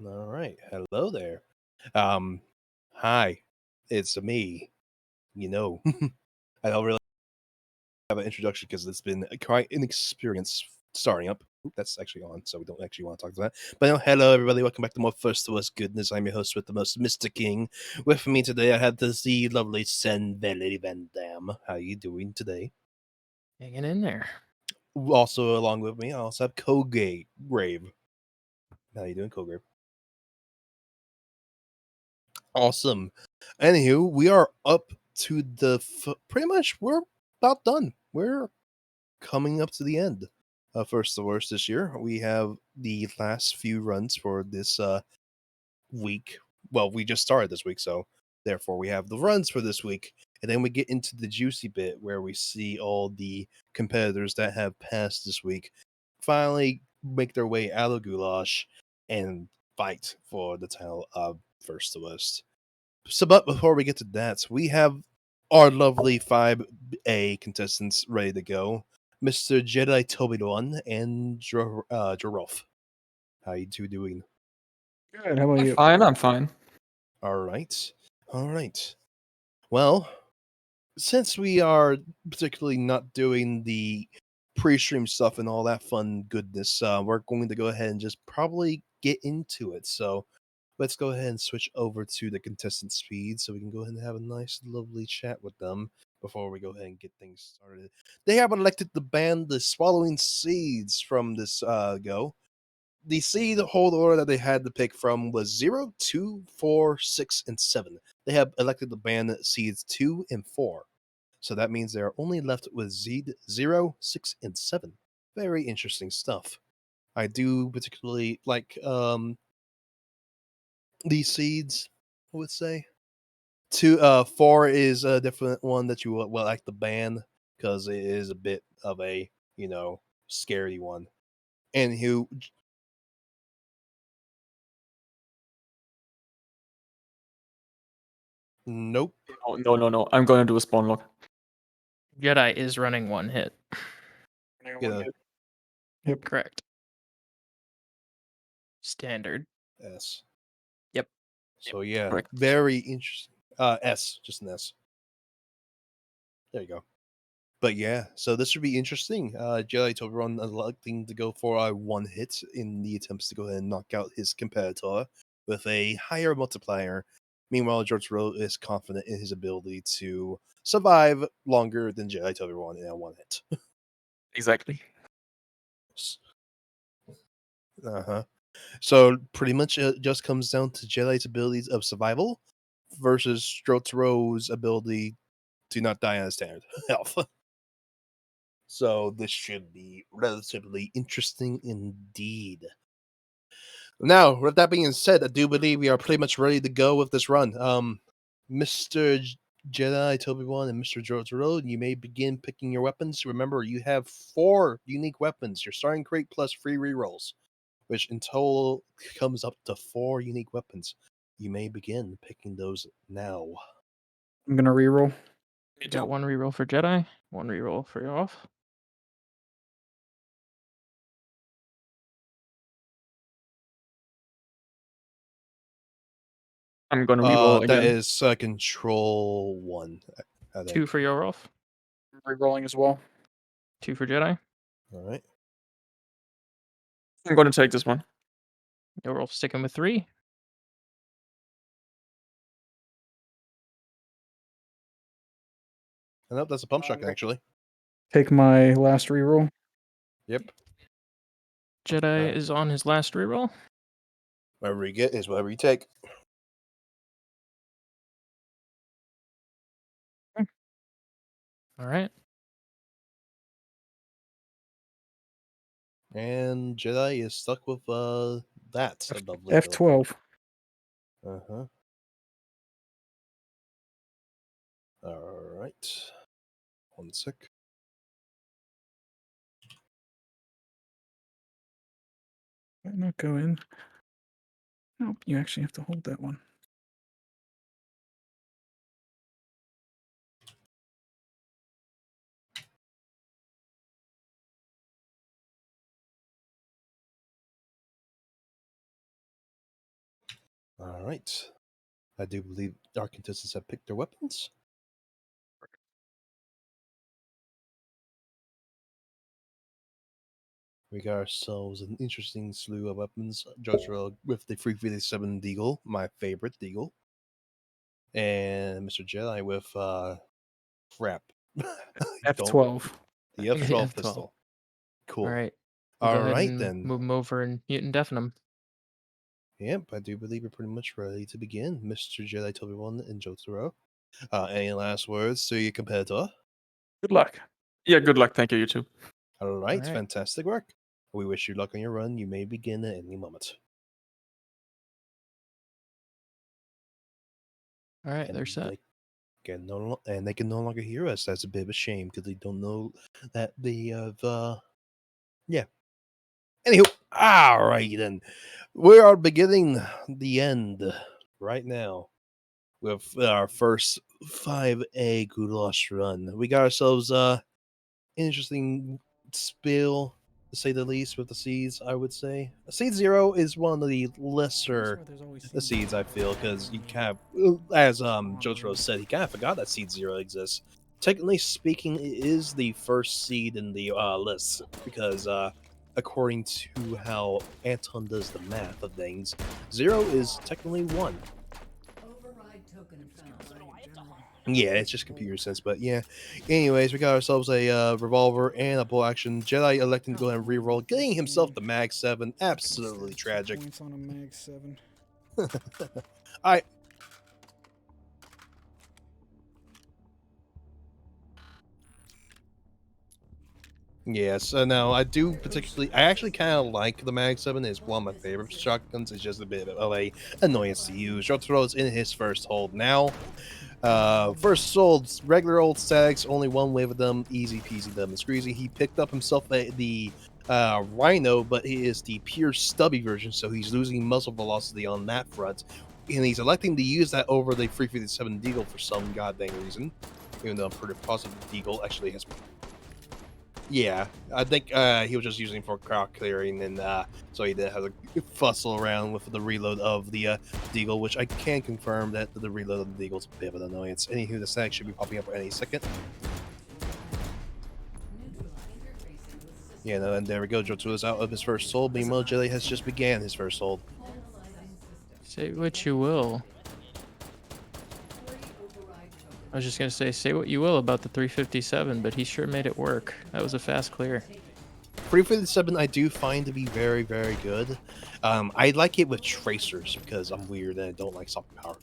All right. Hello there. Um, hi. It's me. You know, I don't really have an introduction because it's been quite an experience starting up. Oop, that's actually on, so we don't actually want to talk to that. But hello, everybody. Welcome back to more First to Us Goodness. I'm your host with the most Mr. King. With me today, I have the lovely Sen Valley Van Dam. How you doing today? Hanging in there. Also, along with me, I also have Kogate Grave. How you doing, Kograve? Awesome. Anywho, we are up to the pretty much we're about done. We're coming up to the end. First the worst this year. We have the last few runs for this week. Well, we just started this week, so therefore we have the runs for this week. And then we get into the juicy bit where we see all the competitors that have passed this week finally make their way out of Goulash and fight for the title of First to Worst. So, but before we get to that, we have our lovely 5A contestants ready to go. Mr. Jeditobiwan and JohrolF. How you two doing? Good. How about I'm you? fine. I'm fine. All right. All right. Well, since we are particularly not doing the pre-stream stuff and all that fun goodness, we're going to go ahead and just probably get into it. So let's go ahead and switch over to the contestant speed so we can go ahead and have a nice, lovely chat with them before we go ahead and get things started. They have elected to ban the swallowing seeds from this go. The seed hold order that they had to pick from was 0, 2, 4, 6, and 7. They have elected to ban seeds 2 and 4. So that means they're only left with seed 0, 6, and 7. Very interesting stuff. I do particularly like these seeds, I would say. 4 is a different one that you will like to ban because it is a bit of a, scary one. Anywho, nope. No. I'm going to do a spawn lock. Jedi is running one hit. Get a Yep. Correct. Standard. S. Yep. So yeah, Correct. very interesting. S, just an S. There you go. But yeah, so this should be interesting. Jeditobiwan electing to go for a one hit in the attempts to go ahead and knock out his competitor with a higher multiplier. Meanwhile, JohrolF is confident in his ability to survive longer than Jeditobiwan in a one hit. Exactly. Uh-huh. So pretty much it just comes down to Jedi's abilities of survival versus JohrolF's ability to not die on a standard health. So this should be relatively interesting indeed. Now, with that being said, I do believe we are pretty much ready to go with this run. Mr. Jeditobiwan and Mr. JohrolF, you may begin picking your weapons. Remember, you have 4 unique weapons. Your starting crate plus free rerolls, which in total comes up to 4 unique weapons. You may begin picking those now. I'm gonna reroll. You got one reroll for Jedi, one reroll for JohrolF. I'm gonna reroll That again. is control 1. I think. 2 for JohrolF. Rerolling as well. 2 for Jedi. All right. I'm gonna take this one. JohrolF sticking with 3. Nope, that's a pump shotgun actually. Take my last reroll. Yep. Jedi is on his last reroll. Whatever you get is whatever you take. All right. And Jedi is stuck with that above F2W. Uh-huh. All right. 1 sec. Might not go in. Nope, you actually have to hold that one. All right. I do believe our contestants have picked their weapons. We got ourselves an interesting slew of weapons. JohrolF with the 357 Deagle, my favorite Deagle. And Mr. Jedi with crap. F2W. The The F12 F12. pistol. Cool. All right. We'll go All ahead right and then. move him over and mute and deafen him. Yep, I do believe we're pretty much ready to begin, Mr. Jeditobiwan and JohrolF. Any last words to your competitor? Good luck. Yeah, good luck. Thank you, you too. All right, right. fantastic work. We wish you luck on your run. You may begin at any moment. All right, they're set. They can no longer hear us. That's a bit of a shame because they don't know that they have. Yeah. Anywho, all right then. We are beginning the end right now with our first 5A Goulash run. We got ourselves interesting spill, to say the least, with the seeds, I would say. Seed 0 is one of the lesser seeds, I feel, because you kind of, as JohrolF said, he kind of forgot that Seed 0 exists. Technically speaking, it is the first seed in the list, because according to how Anton does the math of things, 0 is technically 1. Yeah, it's just computer sense, but yeah. Anyways, we got ourselves a revolver and a bolt action. Jedi electing to go ahead and reroll, getting himself the Mag 7. Absolutely tragic. Points on a Mag 7. Alright. Yes, no, I do particularly. I actually kind of like the Mag 7. It's one of my favorite shotguns. It's just a bit of a annoyance to use. JohrolF is in his first hold now. First sold regular old stacks, only one wave of them, easy peasy lemon squeezy. He picked up himself the Rhino, but he is the pure stubby version, so he's losing muzzle velocity on that front, and he's electing to use that over the 357 Deagle for some goddamn reason. Even though I'm pretty positive Deagle actually has. Yeah, I think he was just using for crowd clearing, and so he did have to fussle around with the reload of the Deagle, which I can confirm that the reload of the Deagle is a bit of an annoyance. Anywho, the stack should be popping up any second. Yeah, no, and there we go. JohrolF is out of his first hold. Meanwhile, Jelly has just began his first hold. Say what you will. I was just going to say what you will about the 357, but he sure made it work. That was a fast clear. 357 I do find to be very, very good. I like it with tracers because I'm weird and I don't like soft power.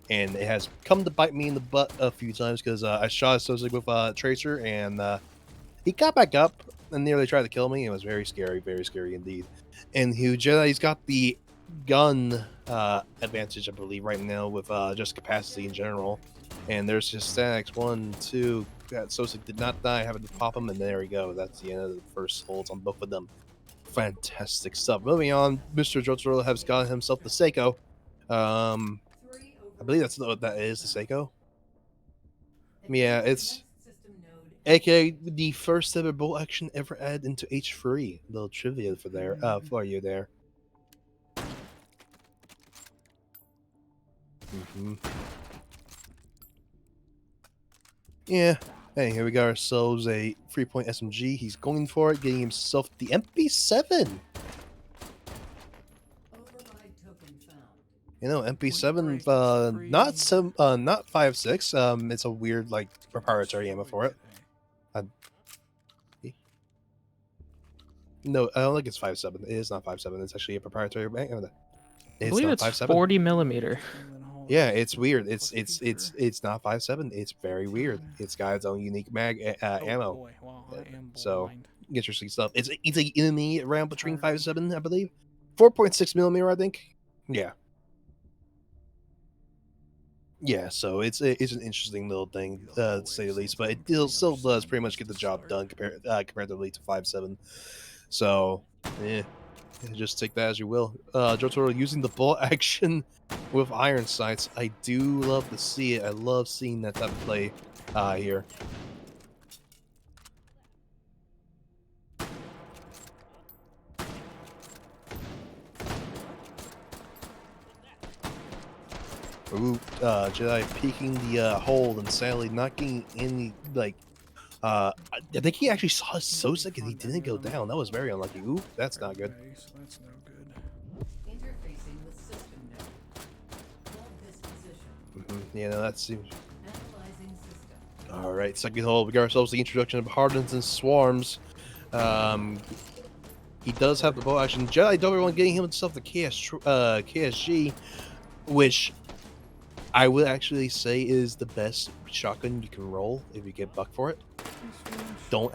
And it has come to bite me in the butt a few times because I shot a Sozig with a tracer and he got back up and nearly tried to kill me. It was very scary indeed. And Jedi's got the gun advantage, I believe, right now with just capacity in general. And there's just stacks. 1, 2. Sosik did not die, having to pop him, and there we go. That's the end of the first holds on both of them. Fantastic stuff. Moving on, Mr. JohrolF has got himself the Seiko. I believe that's what that is, the Seiko. Yeah, it's aka the first ever bolt action ever added into H3. Little trivia for you there. Yeah. Hey, here we got ourselves a 3-point SMG. He's going for it, getting himself the MP7. You know, MP7, not 5.6. It's a weird like proprietary ammo for it. No, I don't think it's 5.7. It is not 5.7. It's actually a proprietary ammo. I believe not it's 5.7. 40 millimeter. Yeah, it's weird. It's not 5.7. It's very weird. It's got its own unique ammo. Boy. Well, I am So blind. interesting stuff. It's an intermediate round between 5 and 7, I believe. 4.6 millimeter, I think. Yeah. Yeah, so it's an interesting little thing, to say the least. But it still does pretty much get the job done comparatively to 5.7. So, yeah. Just take that as you will. JohrolF using the bolt action with iron sights. I do love to see it. I love seeing that type of play here. Ooh, Jedi peeking the hole and sadly not getting any, like, I think he actually saw Sosek and he didn't go down. That was very unlucky. Ooh, that's not good. Okay, so that's no good. Interfacing with system node. Hold this position. Yeah, no, that seems... Analyzing system. Alright, second hole, we got ourselves the introduction of Hardens and Swarms. He does have the bow action. Jeditobiwan getting himself the KSG, which I would actually say is the best shotgun you can roll if you get buck for it. Don't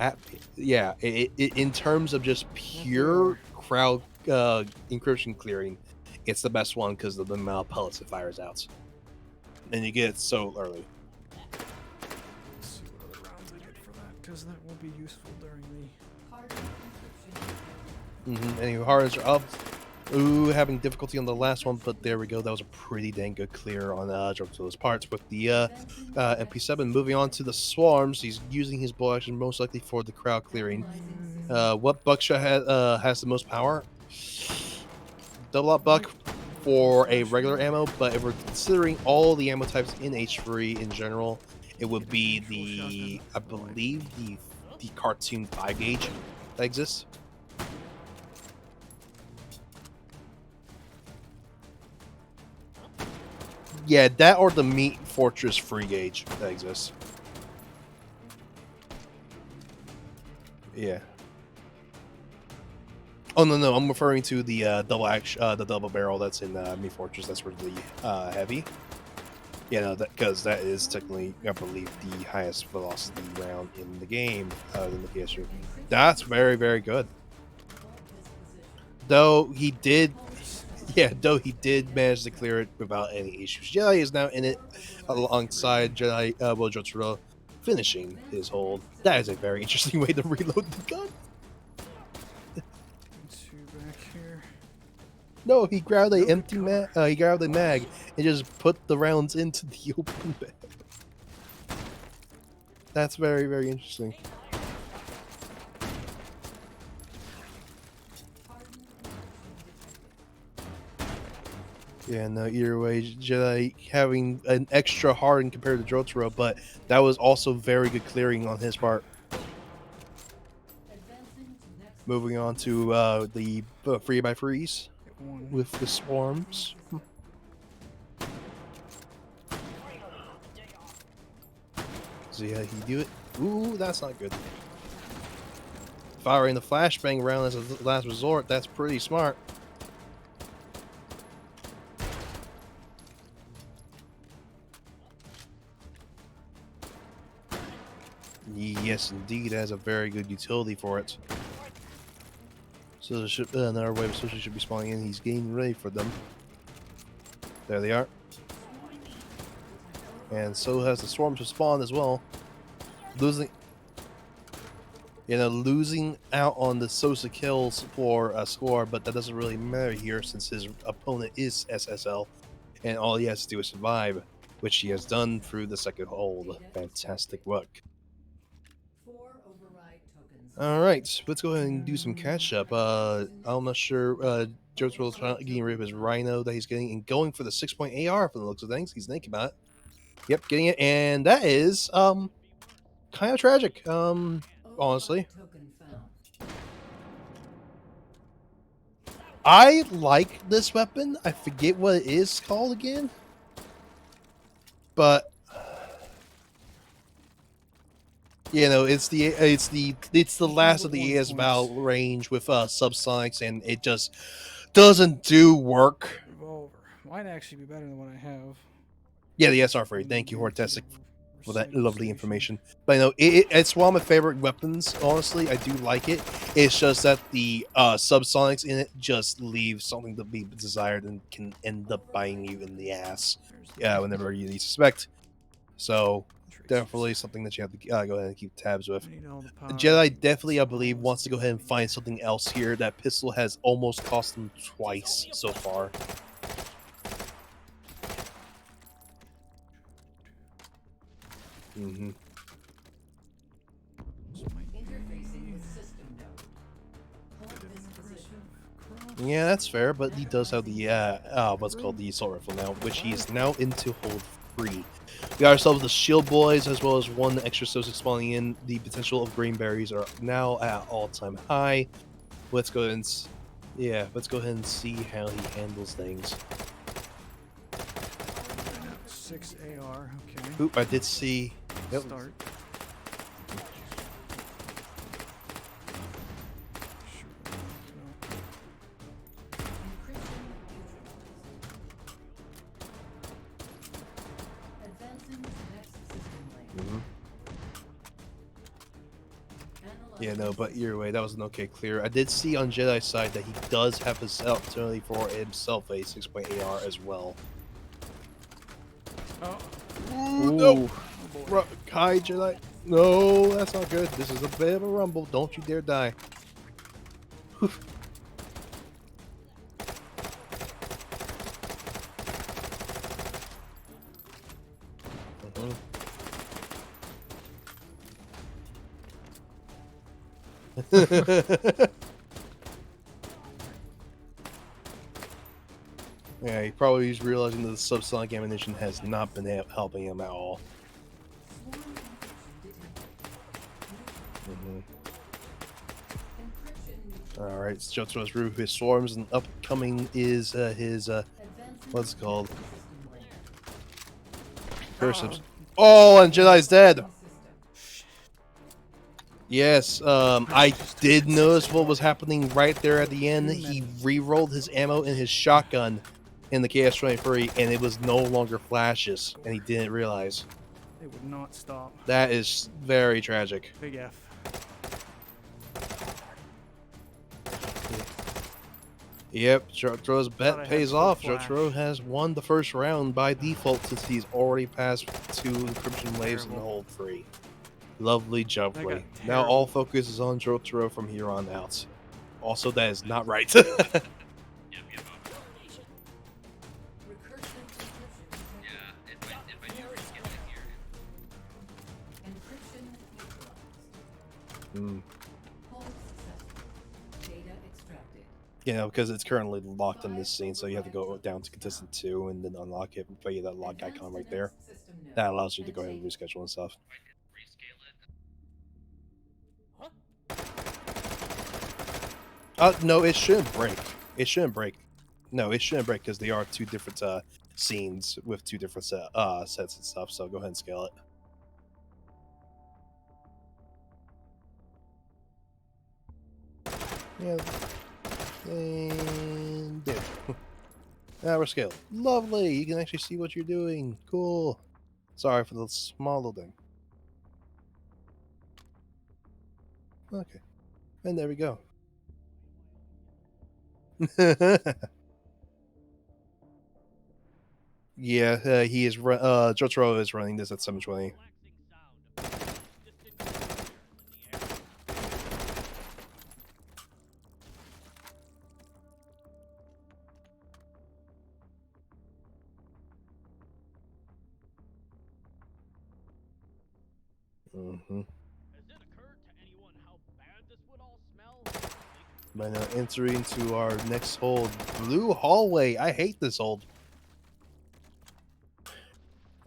yeah, in terms of just pure crowd encryption clearing, it's the best one because of the amount of pellets it fires out, and you get it so early. Let's see what other rounds I get for that, because that will be useful during the... Anyway, Hardens are up. Ooh, having difficulty on the last one, but there we go. That was a pretty dang good clear on JohrolF's parts with the MP7. Moving on to the Swarms, he's using his bow action most likely for the crowd clearing. What buckshot has the most power? Double up buck for a regular ammo, but if we're considering all the ammo types in H3 in general, it would be the, I believe, the cartoon 5 gauge that exists. Yeah, that or the Meat Fortress free gauge that exists. Yeah. Oh no, I'm referring to the double barrel that's in Meat Fortress. That's really heavy. Yeah, no, because that is technically, I believe, the highest velocity round in the game than the PSU. That's very, very good. Though he did manage to clear it without any issues. Jedi is now in it alongside JohrolF, finishing his hold. That is a very interesting way to reload the gun. Two back here. No, he grabbed a empty mag. He grabbed a mag and just put the rounds into the open bag. That's very, very interesting. Yeah, no, either way, Jedi having an extra harden compared to JohrolF, but that was also very good clearing on his part. Moving on to the 3x3s with the Swarms. So yeah, he do it. Ooh, that's not good. Firing the flashbang round as a last resort, that's pretty smart. Yes, indeed, it has a very good utility for it. So there should, another wave of socials should be spawning in. He's getting ready for them. There they are. And so has the Swarms to spawn as well. Losing out on the Sosa kills for a score, but that doesn't really matter here since his opponent is SSL, and all he has to do is survive, which he has done through the second hold. Fantastic work. 4 override tokens All right, let's go ahead and do some catch up. I'm not sure. Joe's getting rid of his Rhino that he's getting and going for the 6-point AR for the looks of things. He's thinking about it. Yep, getting it, and that is kind of tragic. Honestly, Token found. I like this weapon. I forget what it is called again, but you know, it's the last of the AS Val range with subsonics, and it just doesn't do work. Revolver. Might actually be better than what I have. Yeah, the SR3. Thank you, Hortesic, for that lovely information. But you know, it's one of my favorite weapons. Honestly, I do like it. It's just that the subsonics in it just leave something to be desired and can end up biting you in the ass. Yeah, whenever you least suspect. So definitely something that you have to go ahead and keep tabs with. Jedi definitely, I believe, wants to go ahead and find something else here. That pistol has almost cost him twice so far. Mm-hmm. Interfacing with system node. Hold this position. Yeah, that's fair, but he does have the what's called the assault rifle now, which he is now into hold 3. We got ourselves the shield boys as well as one extra Sosic spawning in. The potential of green berries are now at all-time high. Let's go ahead and let's go ahead and see how he handles things. 6 AR. Okay. Oop, I did see. Yep. Start. Yeah, no, but either way, that was an okay clear. I did see on Jedi's side that he does have his opportunity for himself a 6-point AR as well. Oh. Ooh, no! Hi, Jedi. No, that's not good. This is a bit of a rumble. Don't you dare die. Whew. Yeah, he probably is realizing that the subsonic ammunition has not been helping him at all. Alright, Jotsura's through his swarms, and upcoming is his what's it called? Cursives. Oh, and Jedi's dead! Yes, I did notice what was happening right there at the end. He re-rolled his ammo in his shotgun in the KS-23, and it was no longer flashes, and he didn't realize. It would not stop. That is very tragic. Big F. Yep, Jotro's bet pays off. Jotro has won the first round by default since he's already passed 2 encryption waves and hold 3. Lovely jump play. Now all focus is on Jotaro from here on out. Also, that is not right. You know, because it's currently locked in this scene, so you have to go down to contestant 2 and then unlock it and play that lock icon right there. That allows you to go ahead and reschedule and stuff. No, it shouldn't break. It shouldn't break. No, it shouldn't break because they are 2 different scenes with 2 different sets and stuff. So go ahead and scale it. Yeah. And there. Now we're scaled. Lovely. You can actually see what you're doing. Cool. Sorry for the small little thing. Okay. And there we go. Yeah, he is. Jotaro is running this at 720. By now entering into our next hold, blue hallway. I hate this hold.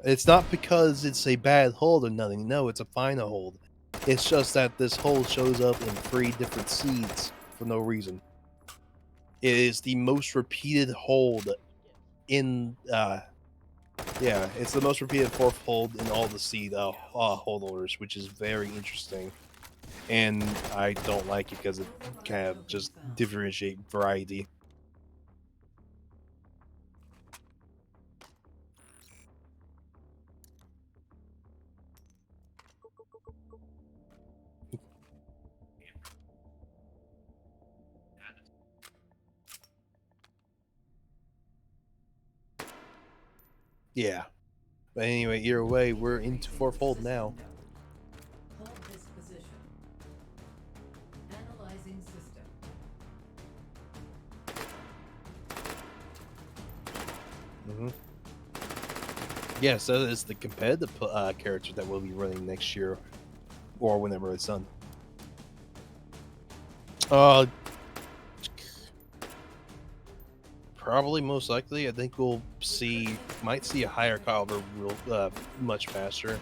It's not because it's a bad hold or nothing. No, it's a fine hold. It's just that this hold shows up in 3 different seeds for no reason. It is the most repeated hold in yeah, it's the most repeated 4th hold in all the seed hold orders, which is very interesting. And I don't like it because it kind of just differentiate variety. Yeah. But anyway, either way, we're into 4th hold now. Hold this position. Analyzing system. Yes, that is the competitive character that we'll be running next year, or whenever it's done. Probably most likely, I think we'll might see a higher caliber much faster.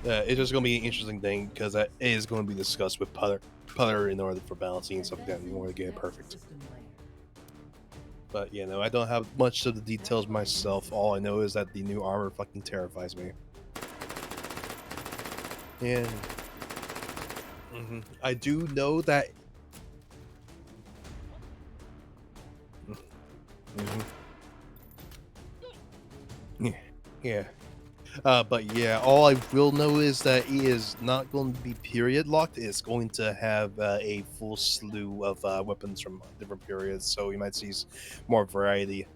It's just going to be an interesting thing because it is going to be discussed with putter in order for balancing and stuff like that in order to get it perfect. But you know, I don't have much of the details myself. All I know is that the new armor fucking terrifies me. And I do know that. Yeah. But yeah, all I will know is that he is not going to be period locked. It's going to have a full slew of weapons from different periods, so you might see more variety.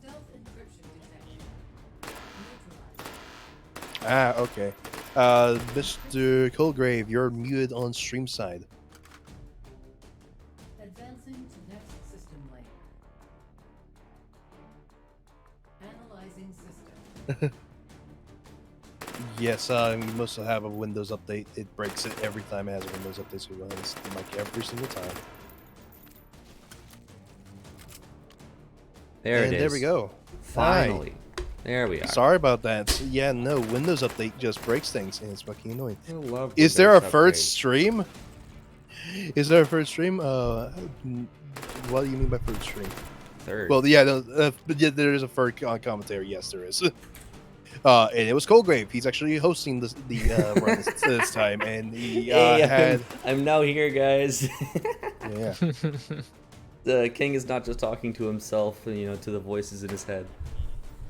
Stealth encryption detected. Neutralized. Ah, okay. Mr. Colgrave, you're muted on stream side. Advancing to next system layer. Analyzing system. Yes, you must have a Windows update. It breaks it every time it has a Windows update, so it runs like every single time. There And it is. there we go. Finally. There we are. Sorry about that. So, yeah, no, Windows update just breaks things, and it's fucking annoying. I love Is there a Windows third upgrades. stream? Is there a third stream? What do you mean by third stream? Third. Well, yeah, no, but yeah, there is a third commentary. Yes, there is. And it was Colgrave. He's actually hosting the run this time, and he Hey, had I'm now here, guys. yeah. The king is not just talking to himself, you know, to the voices in his head.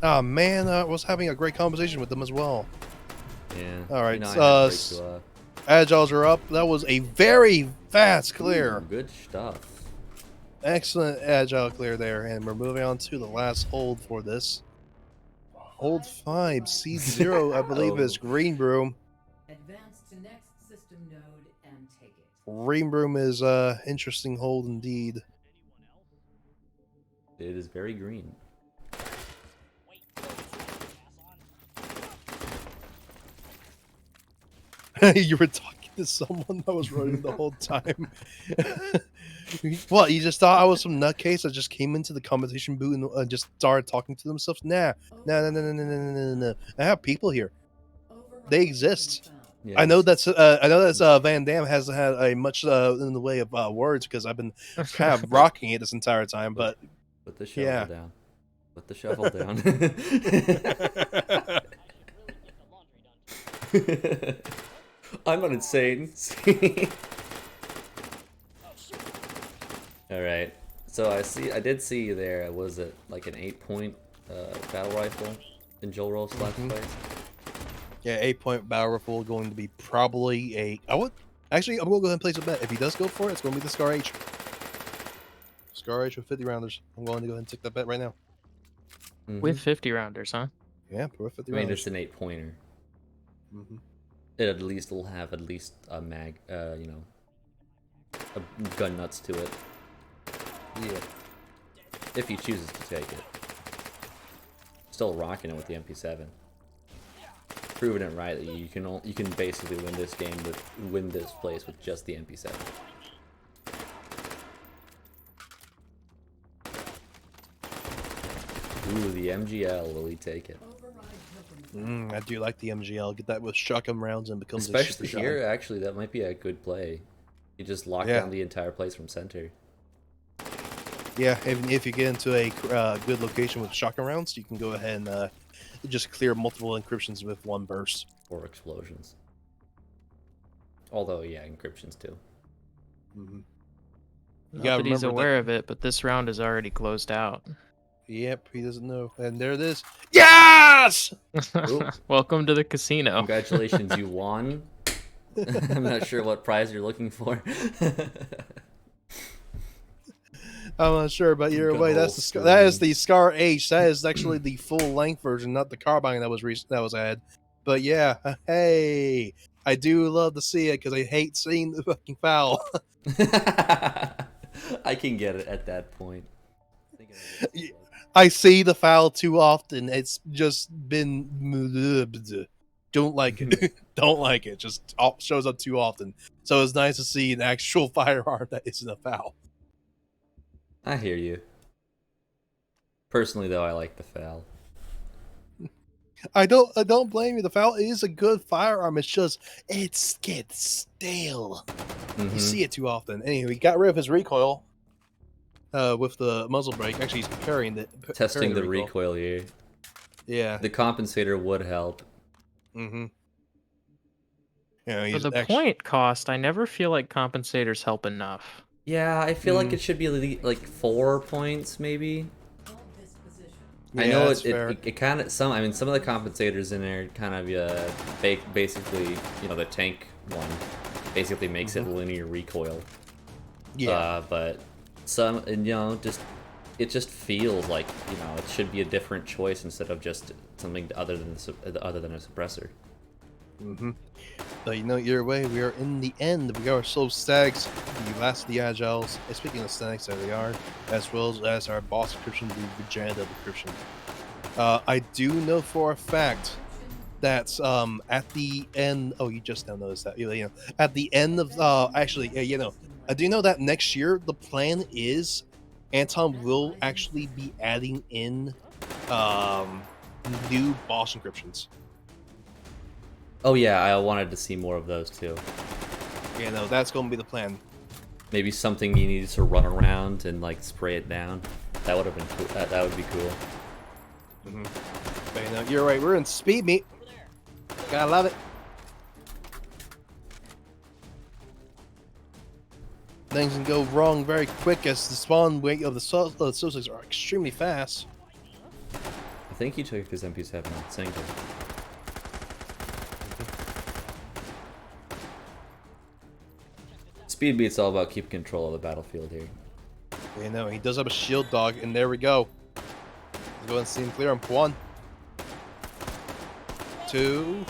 Oh man, I was having a great conversation with them as well. Yeah. All right, You know, I had breaks to, Agiles are up. That was a very fast clear. Ooh, good stuff. Excellent agile clear there, and we're moving on to the last hold for this. Hold 5, C0, I believe is Green Broom. Advance to next system node and take it. Green Broom is interesting hold indeed. It is very green. You were talking to someone that was running the whole time. What, you just thought I was some nutcase that just came into the competition booth and just started talking to themselves? Nah. No. I have people here. Override They has exist. been found. Yes. I know that's Van Damme hasn't had a much in the way of words because I've been kind of rocking it this entire time, but Put the shovel yeah. down. Put the shovel down. I'm not insane. All right. So I did see there. Was it like an 8-point battle rifle in JohrolF's last place? Yeah, 8-point battle rifle going to be probably I'm gonna go ahead and place a bet. If he does go for it, it's gonna be the Scar H. Scar H with 50 rounders. I'm going to go ahead and take that bet right now. With 50 rounders, huh? Yeah, with 50 I mean, rounders. it's an 8-pointer. Mm-hmm. It at least will have at least a mag, you know, gun nuts to it. Yeah. if he chooses to take it. Still rocking it with the MP7. Proving it right that you can basically win this game win this place with just the MP7. Ooh, the MGL, will he take it? I do like the MGL. Get that with shotgun rounds and becomes Especially a super here, actually, that might be a good play. You just lock down the entire place from center. Yeah, if you get into a good location with shotgun rounds, you can go ahead and just clear multiple encryptions with one burst. Or explosions. Although, yeah, encryptions too. Mm-hmm. Not that he's aware of it, but this round is already closed out. Yep, he doesn't know. And there it is. Yes! Welcome to the casino. Congratulations, you won. I'm not sure what prize you're looking for. I'm not sure, but either way, that is the Scar H. That is actually the full length version, not the carbine that was added. But yeah, hey, I do love to see it because I hate seeing the fucking foul. I can get it at that point. I see the foul too often. It's just been don't like it. Don't like it. Just shows up too often. So it's nice to see an actual firearm that isn't a foul. I hear you. Personally, though, I like the foul. I don't blame you. The foul is a good firearm. It's just it gets stale. Mm-hmm. You see it too often. Anyway, he got rid of his recoil with the muzzle brake. Actually, he's carrying testing the recoil here. Yeah, the compensator would help. Mm-hmm. Yeah, for the point cost, I never feel like compensators help enough. Yeah, I feel like it should be like 4 points, maybe. Yeah, I know it kind of some. I mean, some of the compensators in there kind of basically, the tank one basically makes it linear recoil. Yeah, but some, it just feels like it should be a different choice instead of just something other than a suppressor. Mm-hmm. So either way, we are in the end. We are so stags, the last of the agiles. Speaking of stags, there they are, as well as our boss encryption, the Jeditobiwan encryption. I do know for a fact that at the end. Oh, you just now noticed that. At the end of actually, I do know that next year the plan is Anton will actually be adding in new boss encryptions. Oh yeah, I wanted to see more of those too. Yeah, no, that's going to be the plan. Maybe something you needed to run around and like spray it down. That would have been cool. That would be cool. Mm-hmm. But you're right. We're in speed meet. Gotta love it. Things can go wrong very quick as the spawn rate of the Sussex are extremely fast. I think he took his MP7 and sank it. Speed beat's all about keeping control of the battlefield here. He does have a shield dog, and there we go. Let's go and see him clear him. 1, 2.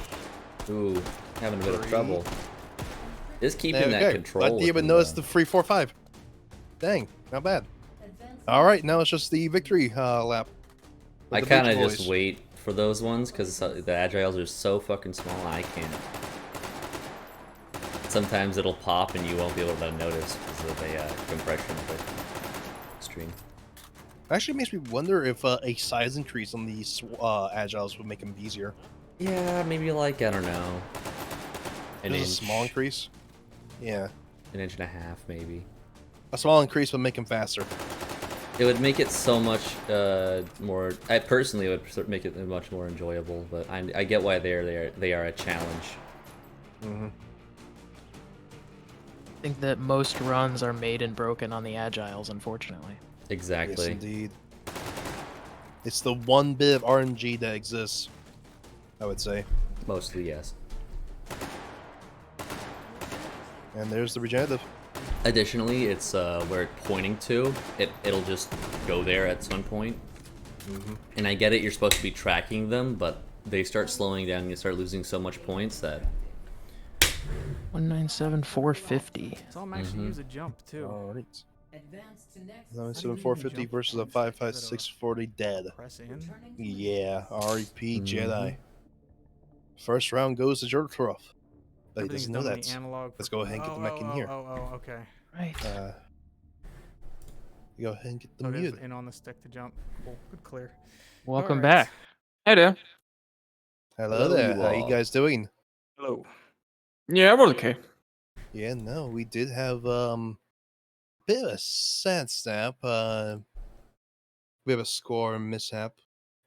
Ooh, having a bit of trouble. Just keeping that control. I didn't even notice the 3, 4, 5. Dang, not bad. All right, now it's just the victory lap. I kind of just wait for those ones because the agiles are so fucking small. I can't. Sometimes it'll pop and you won't be able to notice because of the compression of the stream. Actually makes me wonder if a size increase on these agiles would make them easier. Yeah, maybe like, I don't know. A small increase? Yeah. 1.5 inches, maybe. A small increase would make them faster. It would make it so much more. I personally would make it much more enjoyable, but I get why they are a challenge. Mm-hmm. I think that most runs are made and broken on the agiles, unfortunately. Exactly. Yes, indeed. It's the one bit of RNG that exists, I would say. Mostly, yes. And there's the regenerative. Additionally, it's where it's pointing to. It'll just go there at some point. Mm-hmm. And I get it, you're supposed to be tracking them, but they start slowing down and you start losing so much points that... 197,450. Saw him actually use a jump too. All right. Advance to next. No, What do you mean 450 you jump versus a points? Is it 55640 dead. Press in. Returning to Yeah, R.E.P. Jedi. Mhm. First round goes to JohrolF. But he Everything's doesn't know done with that. the analog. Let's go ahead and get the mech in here. Oh, okay. Right. Go ahead and get the So it is mute. in on the stick to jump. Cool. Good clear. Welcome Alright. back. Hey there. Hello Hello, there. you How you all. guys doing? Hello. Yeah, we're okay. Yeah, no, we did have bit of a sad snap. We have a score mishap,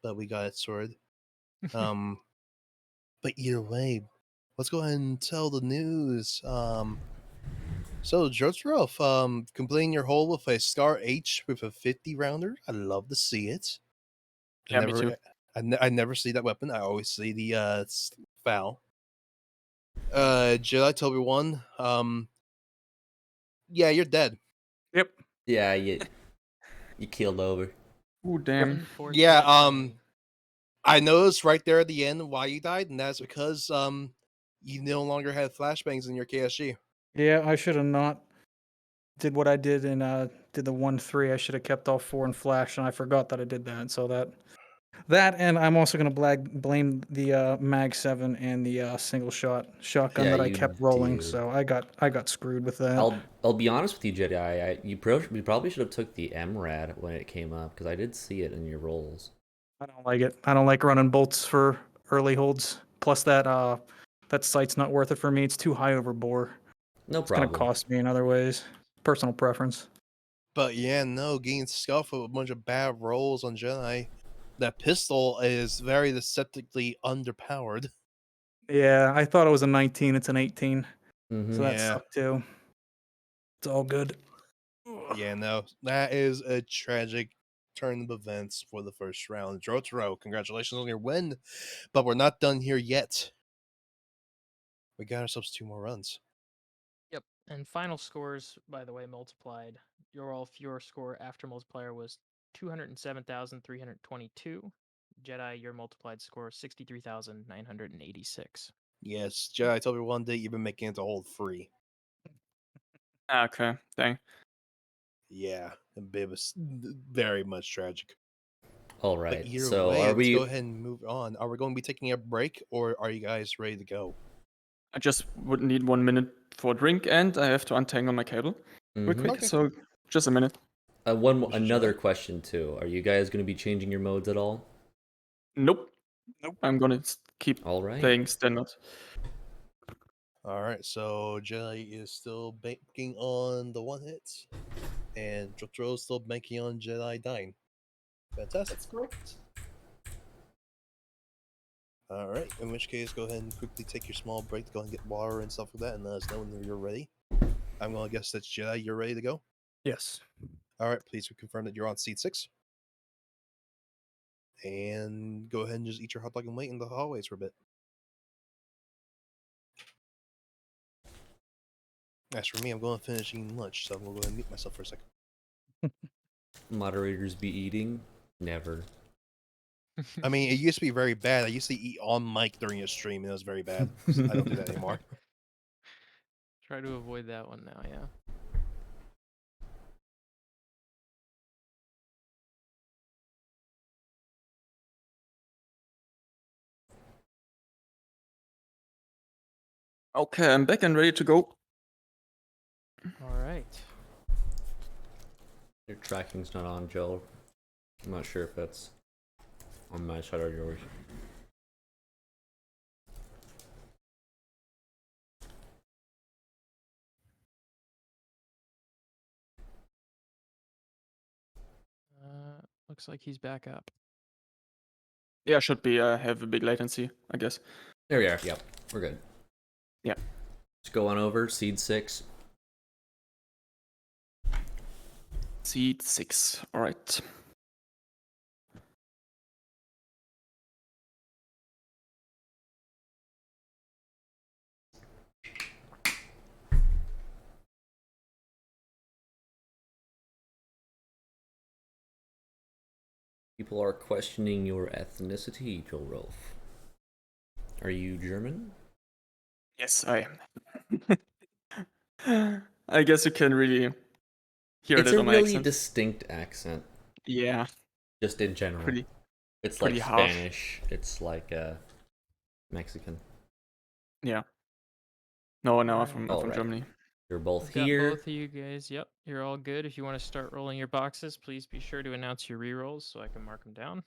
but we got it sorted. But either way, let's go ahead and tell the news. So JohrolF, completing your hole with a Scar H with a 50 rounder. I love to see it. Yeah, me too. I never see that weapon. I always see the foul. Jeditobiwan, yeah, you're dead. Yep. Yeah, you keeled over. Ooh, damn. Yeah, I noticed right there at the end why you died, and that's because you no longer had flashbangs in your KSG. Yeah, I should have not did what I did and did the 1-3. I should have kept all 4 in flash, and I forgot that I did that. So that and I'm also gonna blame the Mag 7 and the single shot shotgun Yeah, that I you kept rolling. do. So I got screwed with that. I'll be honest with you, Jedi. We probably should have took the MRAD when it came up because I did see it in your rolls. I don't like it. I don't like running bolts for early holds. Plus that sight's not worth it for me. It's too high over bore. No It's gonna problem. cost me in other ways. Personal preference. But yeah, no, getting scuffed with a bunch of bad rolls on Jedi. That pistol is very deceptively underpowered. Yeah, I thought it was a 19. It's an 18. Mhm. So that Yeah. sucked too. It's all good. Yeah, no, that is a tragic turn of events for the first round. Jotaro, congratulations on your win, but we're not done here yet. We got ourselves 2 more runs. Yep. And final scores, by the way, multiplied. Your score after multiplier was 207,322. Jedi, your multiplied score 63,986. Yes, Jedi told me one day you've been making it to hold free. Ah, okay, dang. Yeah, it was very much tragic. All But right. either So way, are let's we? go ahead and move on. Are we going to be taking a break, or are you guys ready to go? I just would need 1 minute for a drink, and I have to untangle my cable real Mhm. quick. Okay. So just a minute. Another question too. Are you guys going to be changing your modes at all? Nope. I'm gonna keep All right. playing standard. All right, so Jedi is still banking on the 1 hit, and Jotaro is still banking on Jedi dying. Fantastic. That's correct. All right, in which case, go ahead and quickly take your small break to go and get water and stuff like that, and let us know when you're ready. I'm going to guess that's Jedi. You're ready to go? Yes. All right, please confirm that you're on seat 6. And go ahead and just eat your hot dog and wait in the hallways for a bit. As for me, I'm going to finish eating lunch, so I'm going to go ahead and mute myself for a second. Moderators be eating? Never. I mean, it used to be very bad. I used to eat on mic during a stream, and it was very bad. I don't do that anymore. Try to avoid that one now, yeah. Okay, I'm back and ready to go. All right. Your tracking's not on, Joe. I'm not sure if that's on my side or yours. Looks like he's back up. Yeah, should be have a big latency, I guess. There we are. Yep, we're good. Yep. Let's go on over. Seed 6. Seed 6. All right. People are questioning your ethnicity, JohrolF. Are you German? Yes, I am. I guess you can really Here it It's is a on my really accent. distinct accent, Yeah, just in general. pretty. It's pretty like harsh. Spanish. It's like Mexican. Yeah. No, I'm Alright. from Alright. Germany. You're both I've got here. both of you guys. Yep, you're all good. If you want to start rolling your boxes, please be sure to announce your rerolls so I can mark them down.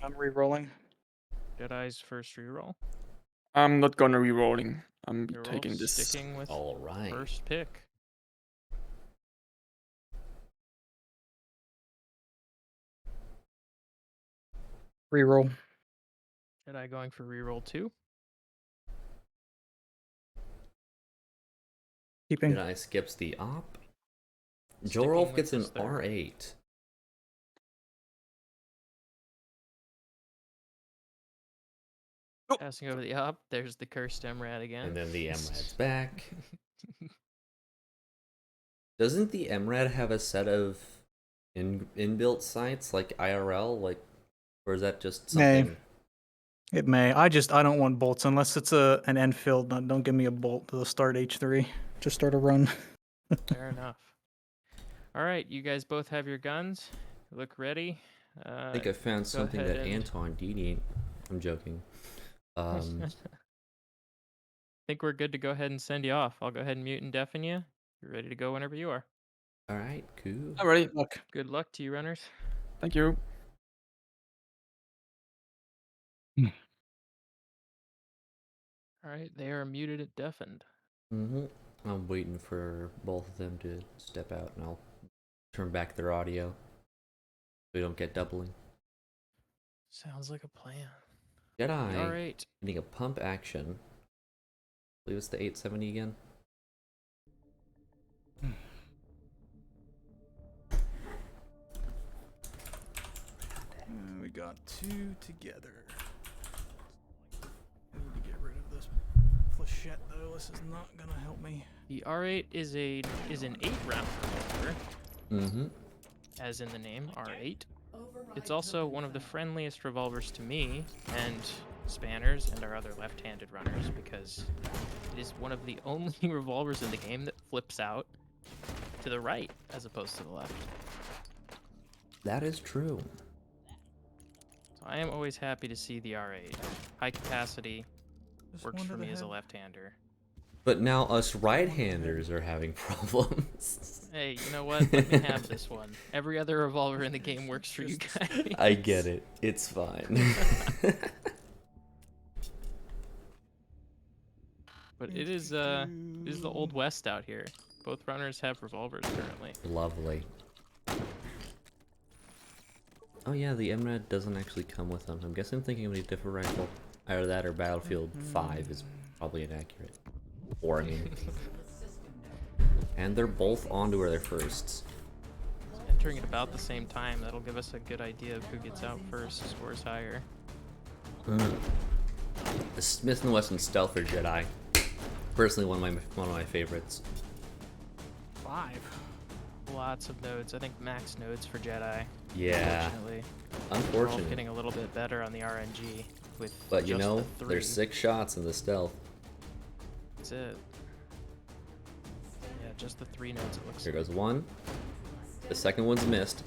I'm re-rolling. Jedi's first reroll. I'm not gonna re-rolling. I'm Your taking rolls this. sticking with All right. first pick. Re-roll. Jedi going for reroll 2. Keeping. Jedi skips the op. Sticking JohrolF with gets an his third. R8. Passing over the op. There's the cursed MRAD again. And then the MRAD's back. Doesn't the MRAD have a set of inbuilt sights like IRL, or is that just Nay. something? It may. I don't want bolts unless it's an Enfield. Don't give me a bolt to start H3. Just start a run. Fair enough. All right, you guys both have your guns. Look ready. I think I found something ahead that and- Anton Didi. I'm joking. I think we're good to go ahead and send you off. I'll go ahead and mute and deafen you. You're ready to go whenever you are. All right, cool. Alright, Look. Good luck to you, runners. thank you. All right, they are muted and deafened. I'm waiting for both of them to step out, and I'll turn back their audio so we don't get doubling. Sounds like a plan. Jedi All right. getting a pump action. I believe it's the 870 again. We got 2 together. I need to get rid of this flechette though. This is not gonna help me. The R8 is an 8-round revolver, as in the name R8. It's also one of the friendliest revolvers to me and spanners and our other left-handed runners because it is one of the only revolvers in the game that flips out to the right as opposed to the left. That is true. So I am always happy to see the R8. High capacity works for me as a left-hander. But now us right-handers are having problems. Hey, you know what? Let me have this one. Every other revolver in the game works for you guys. I get it. It's fine. But it is the old west out here. Both runners have revolvers currently. Lovely. Oh yeah, the MRAD doesn't actually come with them. I'm guessing I'm thinking of a different rifle. Either that or Battlefield 5 is probably inaccurate. Or I mean. And they're both onto their firsts. Entering at about the same time, that'll give us a good idea of who gets out first, scores higher. The Smith & Wesson Stealther Jedi. Personally, one of my favorites. 5. Lots of nodes. I think max nodes for Jedi. Yeah. Unfortunately. Unfortunate. We're all getting a little bit better on the RNG with But you just know, the 3. there's 6 shots in the stealth. That's it. Yeah, just the 3 nodes it looks Here like. goes one. The second one's missed.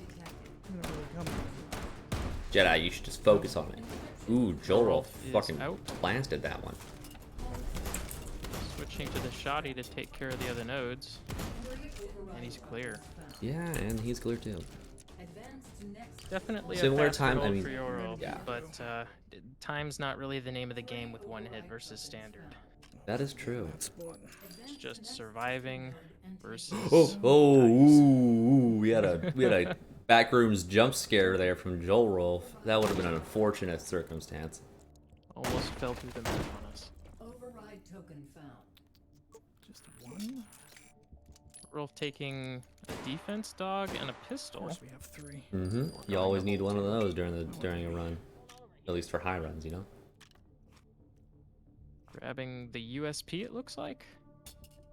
Jedi, you should just focus on it. Ooh, JohrolF is fucking out. blasted that one. Switching to the shoddy to take care of the other nodes. And he's clear. Yeah, and he's clear too. Definitely Similar a faster time, roll I mean, for JohrolF, yeah. but time's not really the name of the game with one hit versus standard. That is true. It's just surviving versus. Ooh, we had a backrooms jump scare there from JohrolF. That would have been an unfortunate circumstance. Almost fell through the map on us. Override token found. Just 1. JohrolF taking a defense dog and a Of pistol. course we have 3. You always need one of those during a run, at least for high runs, you know. Grabbing the USP, it looks like.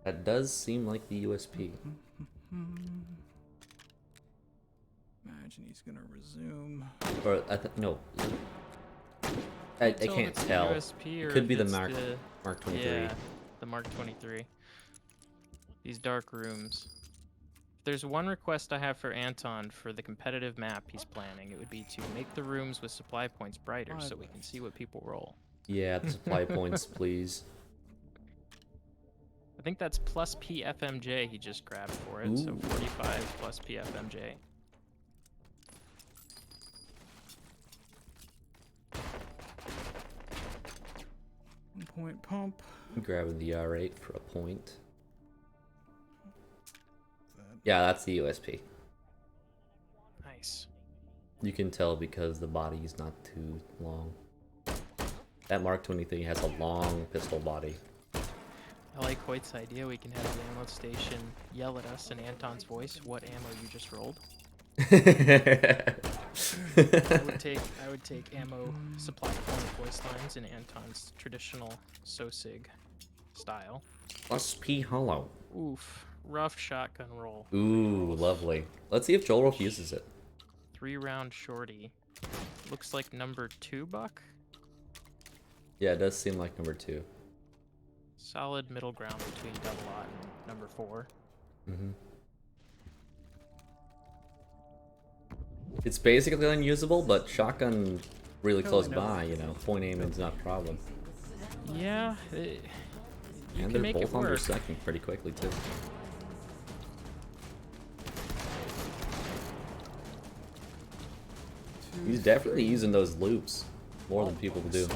That does seem like the USP. Imagine he's gonna resume. Or no, I Tell if can't it's the tell. USP or It could if be the it's Mark 23. Yeah, the Mark 23. These dark rooms. If there's one request I have for Anton for the competitive map he's planning, it would be to make the rooms with supply points brighter so we can see what people roll. Yeah, the supply points, please. I think that's plus PFMJ he just grabbed for it, so 45 plus PFMJ. Point pump. Grabbing the R8 for a point. Yeah, that's the USP. Nice. You can tell because the body is not too long. That Mark 23 has a long pistol body. I like Hoyt's idea. We can have the ammo station yell at us in Anton's voice what ammo you just rolled. I would take ammo supply point voice lines in Anton's traditional SOSIG style. Plus P hollow. Oof. Rough shotgun roll. Ooh, lovely. Let's see if JohrolF uses it. 3-round shorty. Looks like number 2 buck. Yeah, it does seem like number 2. Solid middle ground between double aught and number 4. Mm-hmm. It's basically unusable, but shotgun really close by, you know. Point aiming's not a problem. Yeah, you And can they're make it both under work. second pretty quickly too. He's definitely using those loops more than people do.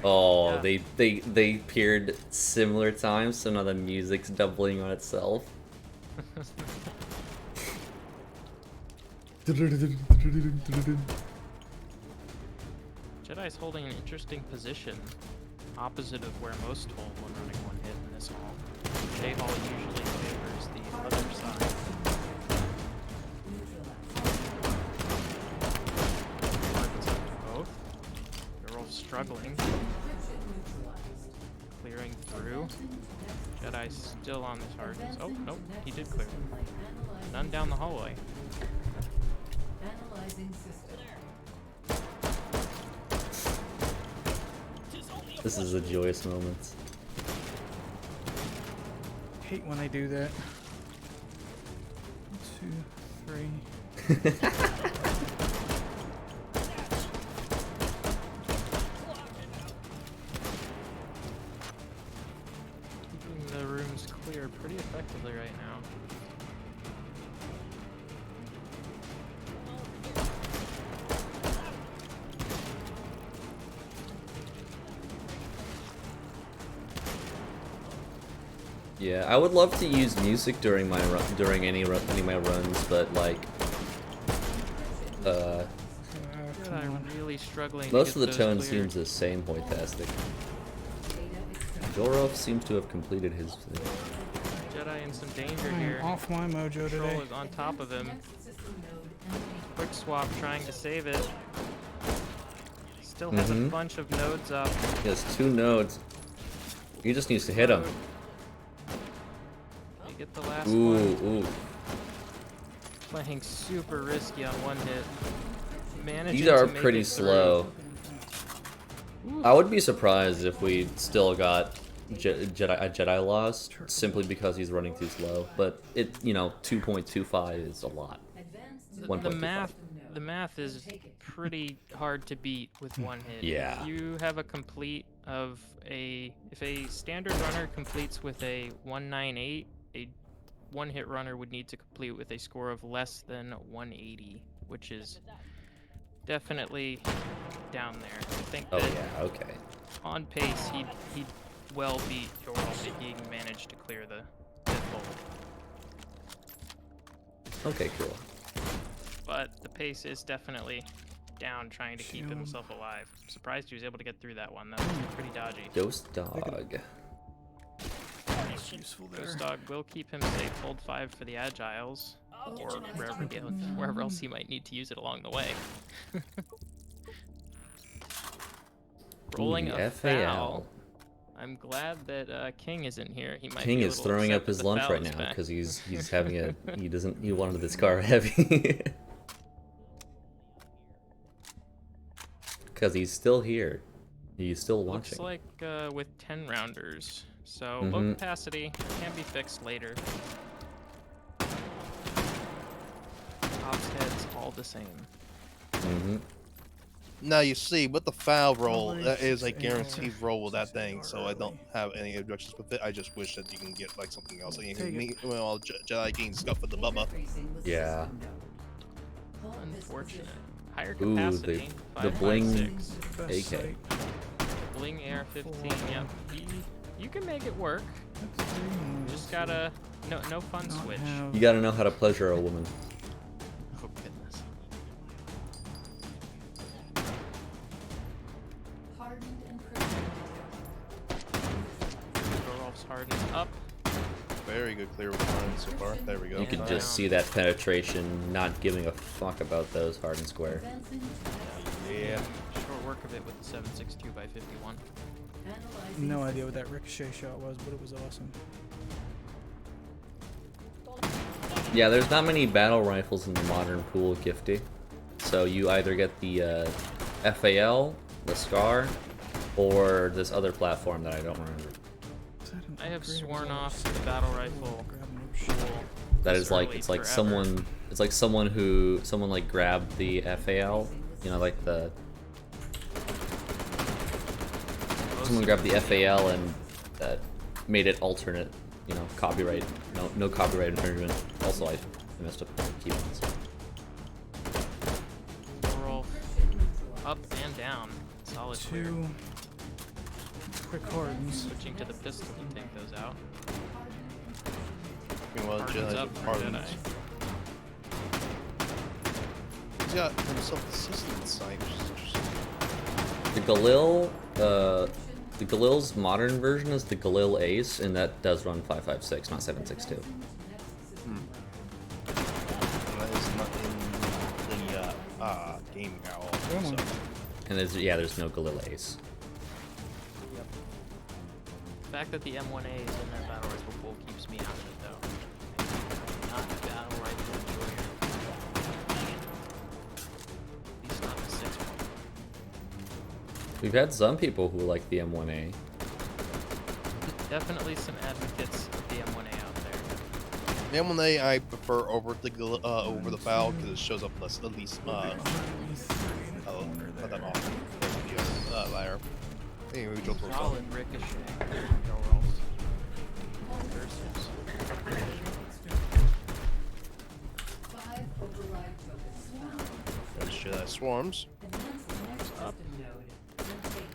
Oh, Yeah. they peered similar times, so now the music's doubling on itself. Jedi's holding an interesting position, opposite of where most hold when running one hit in this hall. J-Hall usually favors the other side. Mark's up to both. JohrolF struggling. Clearing through. Jedi still on the targets. Oh, nope, he did clear. None down the hallway. Analyzing system. This is a joyous moment. Hate when they do that. 1, 2, 3. Keeping the rooms clear pretty effectively right now. Yeah, I would love to use music during my during any of my runs, but like, I'm really struggling. most to of the get tone those cleared. seems the same. Hoytastic. JohrolF seems to have completed his thing. Jedi in some danger I'm here. off my mojo Control today. is on top of him. System node empty. Quick swap trying to save it. Still has a bunch of nodes up. He has 2 nodes. He just needs to hit him. You get the last Ooh, one. ooh. Playing super risky on one hit. Managing These are to make pretty it through. slow. Oof. I would be surprised if we still got a Jedi loss simply because he's running too slow. But it, you know, 2.25 is a lot. Advanced The 1.25. math is pretty hard to beat with one hit. Yeah. If you have a complete of if a standard runner completes with a 198, a one-hit runner would need to complete with a score of less than 180, which is definitely down there. I think Oh that yeah, okay. on pace he'd well beat JohrolF if he managed to clear the fifth hole. Okay, cool. But the pace is definitely down, trying to keep himself alive. I'm surprised he was able to get through that one. That was pretty dodgy. Ghost Dog. Useful Ghost Dog will keep him safe. Hold 5 for the Agiles, or wherever else he might need to use it along the way. Rolling the a FAL. foul. I'm glad that King isn't here. He might King be a is little throwing upset up his that the lunch foul right is now back. because he's having a he wanted this car heavy because he's still here. He's still Looks watching. like with 10 rounders, So low capacity can be fixed later. Ops heads all the same. Now you see, with the foul roll, that is a guaranteed roll with that thing, so I don't have any objections with it. I just wish that you can get like something else. Like, you can meet, well, Jedi getting stuff with the Bubba. Yeah. Unfortunate. Higher Ooh, capacity. the bling 5.56. AK. Bling AR-15. Yep. You can make it work. Just gotta no fun switch. You gotta know how to pleasure a woman. Oh goodness. JohrolF's hardened up. Very good clear with hardened so far. There we go. You can just see that penetration, not giving a fuck about those hard and square. Yeah. Short work of it with the 7.62 by 51. No idea what that ricochet shot was, but it was awesome. Yeah, there's not many battle rifles in the modern pool, Gifty. So you either get the FAL, the Scar, or this other platform that I don't remember. I have sworn off the battle rifle pool. That is like, early it's like forever. someone like grabbed the FAL, you know, like the someone grabbed the FAL and made it alternate, you know, copyright, no copyright infringement. Also, I messed up the keyboards. JohrolF up and down. Solid clear. Two quick hardens. Switching to the pistol to take those out. Meanwhile, Hardens Jedi up for hardens. Jedi. He's got himself the system sight, which is interesting. The Galil's modern version is the Galil Ace, and that does run 5.56, not 7.62. And that is not in the game at all. So. And there's no Galil Ace. The fact that the M1A is in that battle rifle pool keeps me out of it, though. Not a battle rifle enjoyer. At least not the 6 one. We've had some people who like the M1A. Definitely some advocates of the M1A out there. The M1A I prefer over the FAL because it shows up less, at least not that often. Liar. Anyway, we Solid ricochet. JohrolF. Versus. 5 override tokens found. There's Jedi swarms. Advance the next system node and take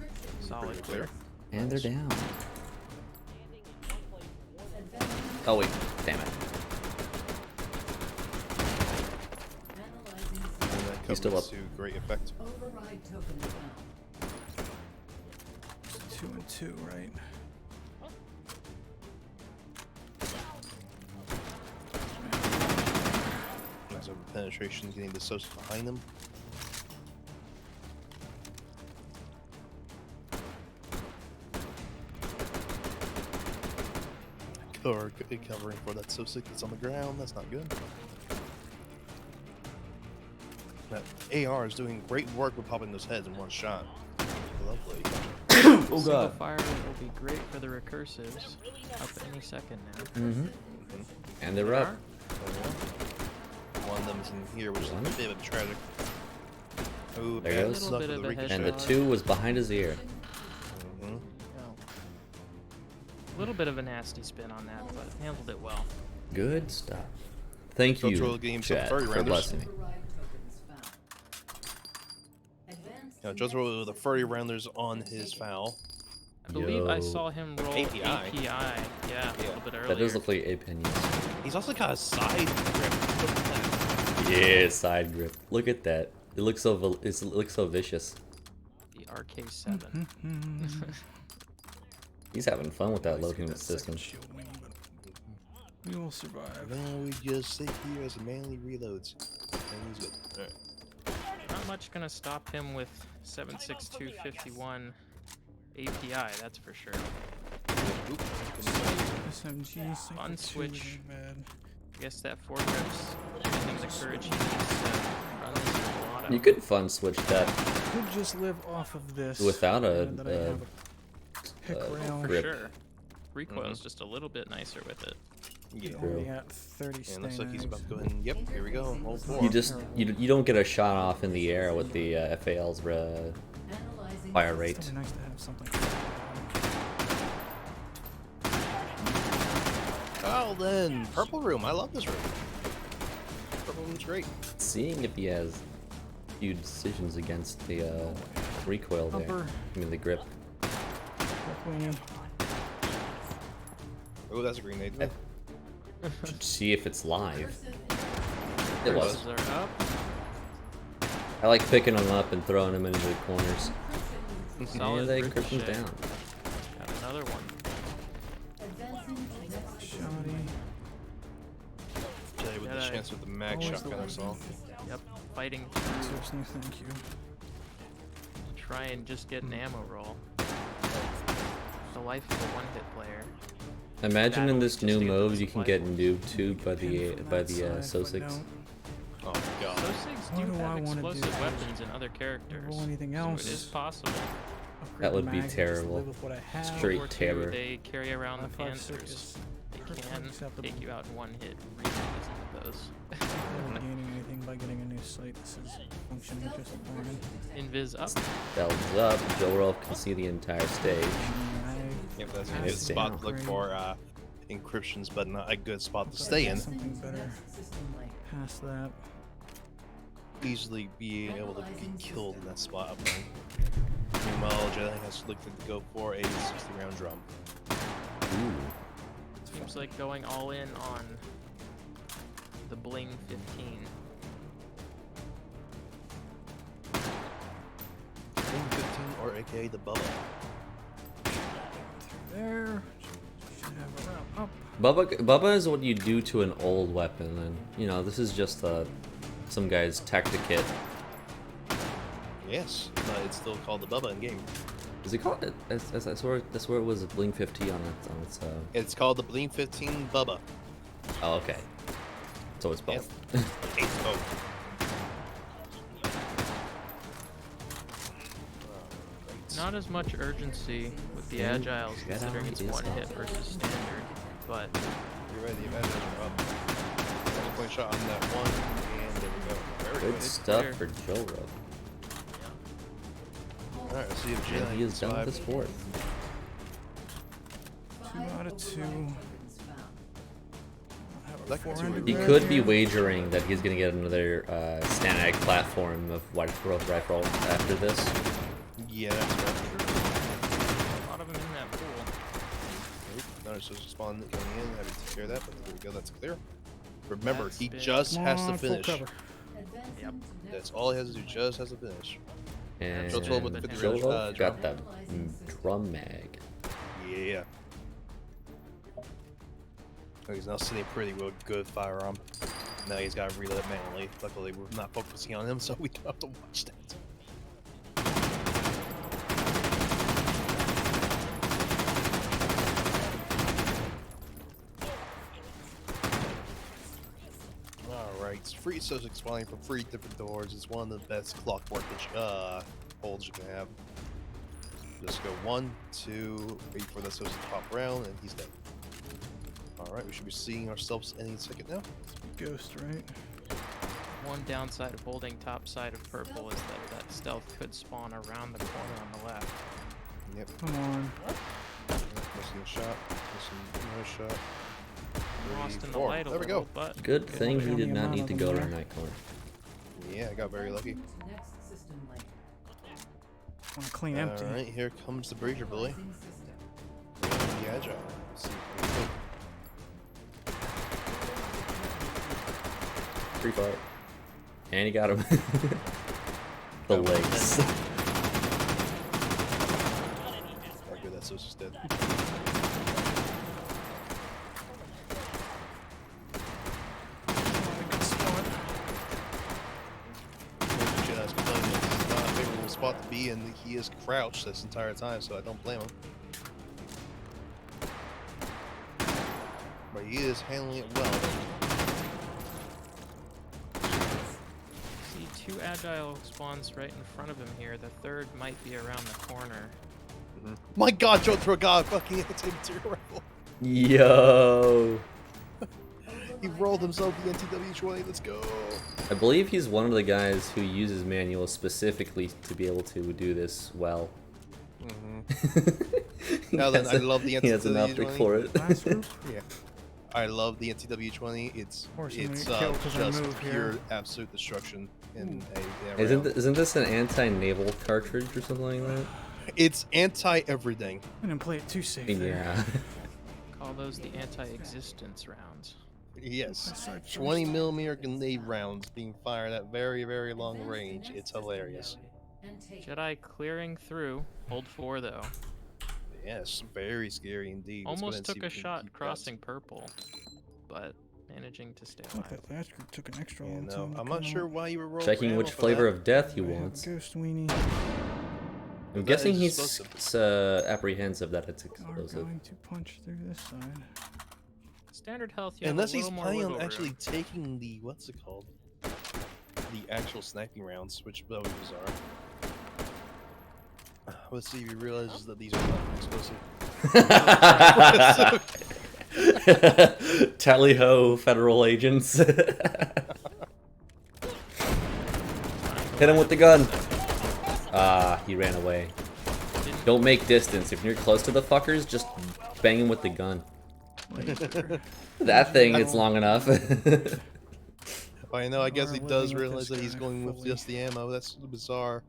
encryption. Solid Clear. And they're down. Advancing Oh wait, damn it. analyzing And that He's still comes up. to great effect. override token found. 2 and 2, right? Nice over penetration, getting the Sosa behind them. Covering for that Sosa gets on the ground. That's not good. That AR is doing great work with popping those heads in one shot. Lovely. Oh Single fire will be great for the recursives. Up any second now. And they're up. One of them's in here, which is a bit of tragic. Oh, There bad goes. stuff Little bit with of the a ricochet. And the Headshot. 2 was behind his ear. Mhm. A little bit of a nasty spin on that, but handled it well. Good stuff. Thank you, JohrolF getting himself chat, 30 for rounders. blessing me. Override tokens found. Advance Yeah, the JohrolF with the 30 rounders on his foul. I believe I Yo. saw him roll API. Yeah, a little bit earlier. That does look like a penny. He's also got a side grip. Look at that. Yeah, side grip. Look at that. It looks so it looks so vicious. The RK7. He's having fun with that loading system. Shield wing, but we will survive. Now we just sit here as manly reloads. And he's good. Alright. Not much gonna stop him with 7.6251 API, that's for sure. Oop. SMG, Fun switch. Bad. I guess that 4 grips gives him the courage he needs to run this with a lot of. You could fun switch that Could just live off of this. without a, and that I have Pick rail. For grip. sure. Recoil's just a little bit nicer with it. Yeah. Only at 30 And stay looks like he's nags. about to go ahead and, yep, here we go. Hold four. You just you don't get a shot off in the air with the FAL's fire rate. It's nice to have something. Oh, then purple room. I love this room. Purple room's great. Seeing if he has a few decisions against the recoil there. Upper. I mean the grip. Wing. Oh, that's a grenade. Should see if it's live. It was. Those are up. I like picking them up and throwing them into the corners. Solid And they grip them ricochet. down. Got another one. Shoddy. Play with the Jedi. chance with the mag Always shotgun the I saw. Yep. Fighting through Seriously, thank you. to try and just get an ammo roll. The life of a one-hit player. Imagine in this Just new to get mode this you can fight. get nuked too by Pin the from that side, if I SO6. don't. Oh my god. Those things What do do I have wanna do? explosive weapons in other characters. Roll anything So else? it is possible. Upgrade That the would be mags, just terrible. live with what I have. Straight Or two, terror. they carry around the 5.56 Panthers. is They perfectly can acceptable. take you out in one hit really easy with those. Not gaining anything by getting a new site. This is functioning just fine. Invis up. Bells up. JohrolF can see the entire stage. Yep, that's a Pass good it spot down. to look for encryptions, but not a good spot to stay in. Something better past that. Easily being able to get killed in that spot up there. Meanwhile, Jedi has selected to go for a 60-round drum. Ooh. Seems like going all in on the Bling 15. 15 or aka the Bubba. There. Should have a route up. Bubba is what you do to an old weapon, and you know this is just some guy's tactic-kit. Yes, but it's still called the Bubba in game. Is it called? That's where it was a Bling 50 on its. It's called the Bling 15 Bubba. Oh, okay. So it's both. Oh. Not as much urgency with the And Agiles, Jedi considering it's is one up. hit versus standard, but You're right, the advantages are up. 1-point shot on that one, and there we go. Very Good good. stuff clear. for JohrolF. Alright, let's see if And Jedi he is done with survive. his fourth. 2 out of 2. That guy's He could be wagering that he's gonna get another Stanag platform of White Rifle after this. Yeah, that's right. a lot of them in that pool. Nope, another social spawn coming in. Having to take care of that, but there we go. That's clear. Remember, That's he big. just has to Full finish. cover. Yep. That's all he has to do. Just has to finish. And Joe told him with the 50 round, JohrolF got drum. the drum mag. Yeah. Oh, he's now sitting pretty with good firearm. Now he's got to reload it manually. Luckily, we're not focusing on him, so we don't have to watch that. Alright, free associate spawning from 3 different doors is one of the best clockwork holds you can have. Just go 1, 2, wait for the associate to pop around, and he's dead. Alright, we should be seeing ourselves any second now. Ghost, right? One downside of holding top side of purple is that stealth could spawn around the corner on the left. Yep, Come on. missing a shot, missing another shot. Lost in the 4. light a There we little, go. but Good thing he Counting did not amount need of to them go there. around that corner. Yeah, I got very lucky. Next system link. Want to clean empty. Alright, here comes the breacher boy. The agile. Let's see if we can Free fire. And he got him. The legs. How good that Sosa's dead. Good spot. Jedi's complaining that this is not a favorable spot to be, and he is crouched this entire time, so I don't blame him. But he is handling it well. see 2 agile spawns right in front of him here. The third might be around the corner. My God, Jotaro got a fucking anti-material rifle. Yo. He rolled himself the NTW-20. Let's go. I believe he's one of the guys who uses manuals specifically to be able to do this well. Now then, I love the He has an optic NTW-20. for it. Last group? Yeah. I love the NTW-20. It's course I'm it's gonna kill 'cause I just move pure here. absolute destruction in a Isn't this an anti-naval cartridge or something like that? It's anti-everything. I didn't play it too safe there. Yeah. Call those the anti-existence rounds. Yes. 20 millimeter grenade rounds being fired at very, very long range. It's hilarious. Jedi clearing through. Hold 4 though. Yes, very scary indeed. Let's go ahead Almost and see took if a we can shot keep that. crossing purple, but managing to stay Look, alive. that last group took an extra Yeah, long no, time. to I'm not come sure up. why you were rolling. Checking for which ammo for flavor that. of death he I have wants. Ghost Weenie. I'm That guessing is he's explosive. apprehensive that it's Are explosive. going to punch through this side. Standard health, you have Unless a he's little more planning on wiggle room. actually taking the what's it called? The actual sniping rounds, which would be bizarre. Let's see if he realizes that these are not explosive. Tally ho, federal agents. Hit him with the gun. Ah, he ran away. Don't make distance. If you're close to the fuckers, just bang him with the gun. That thing is long enough. I know. I guess he We're does living with realize this that he's guy going with fully. just the ammo. That's bizarre.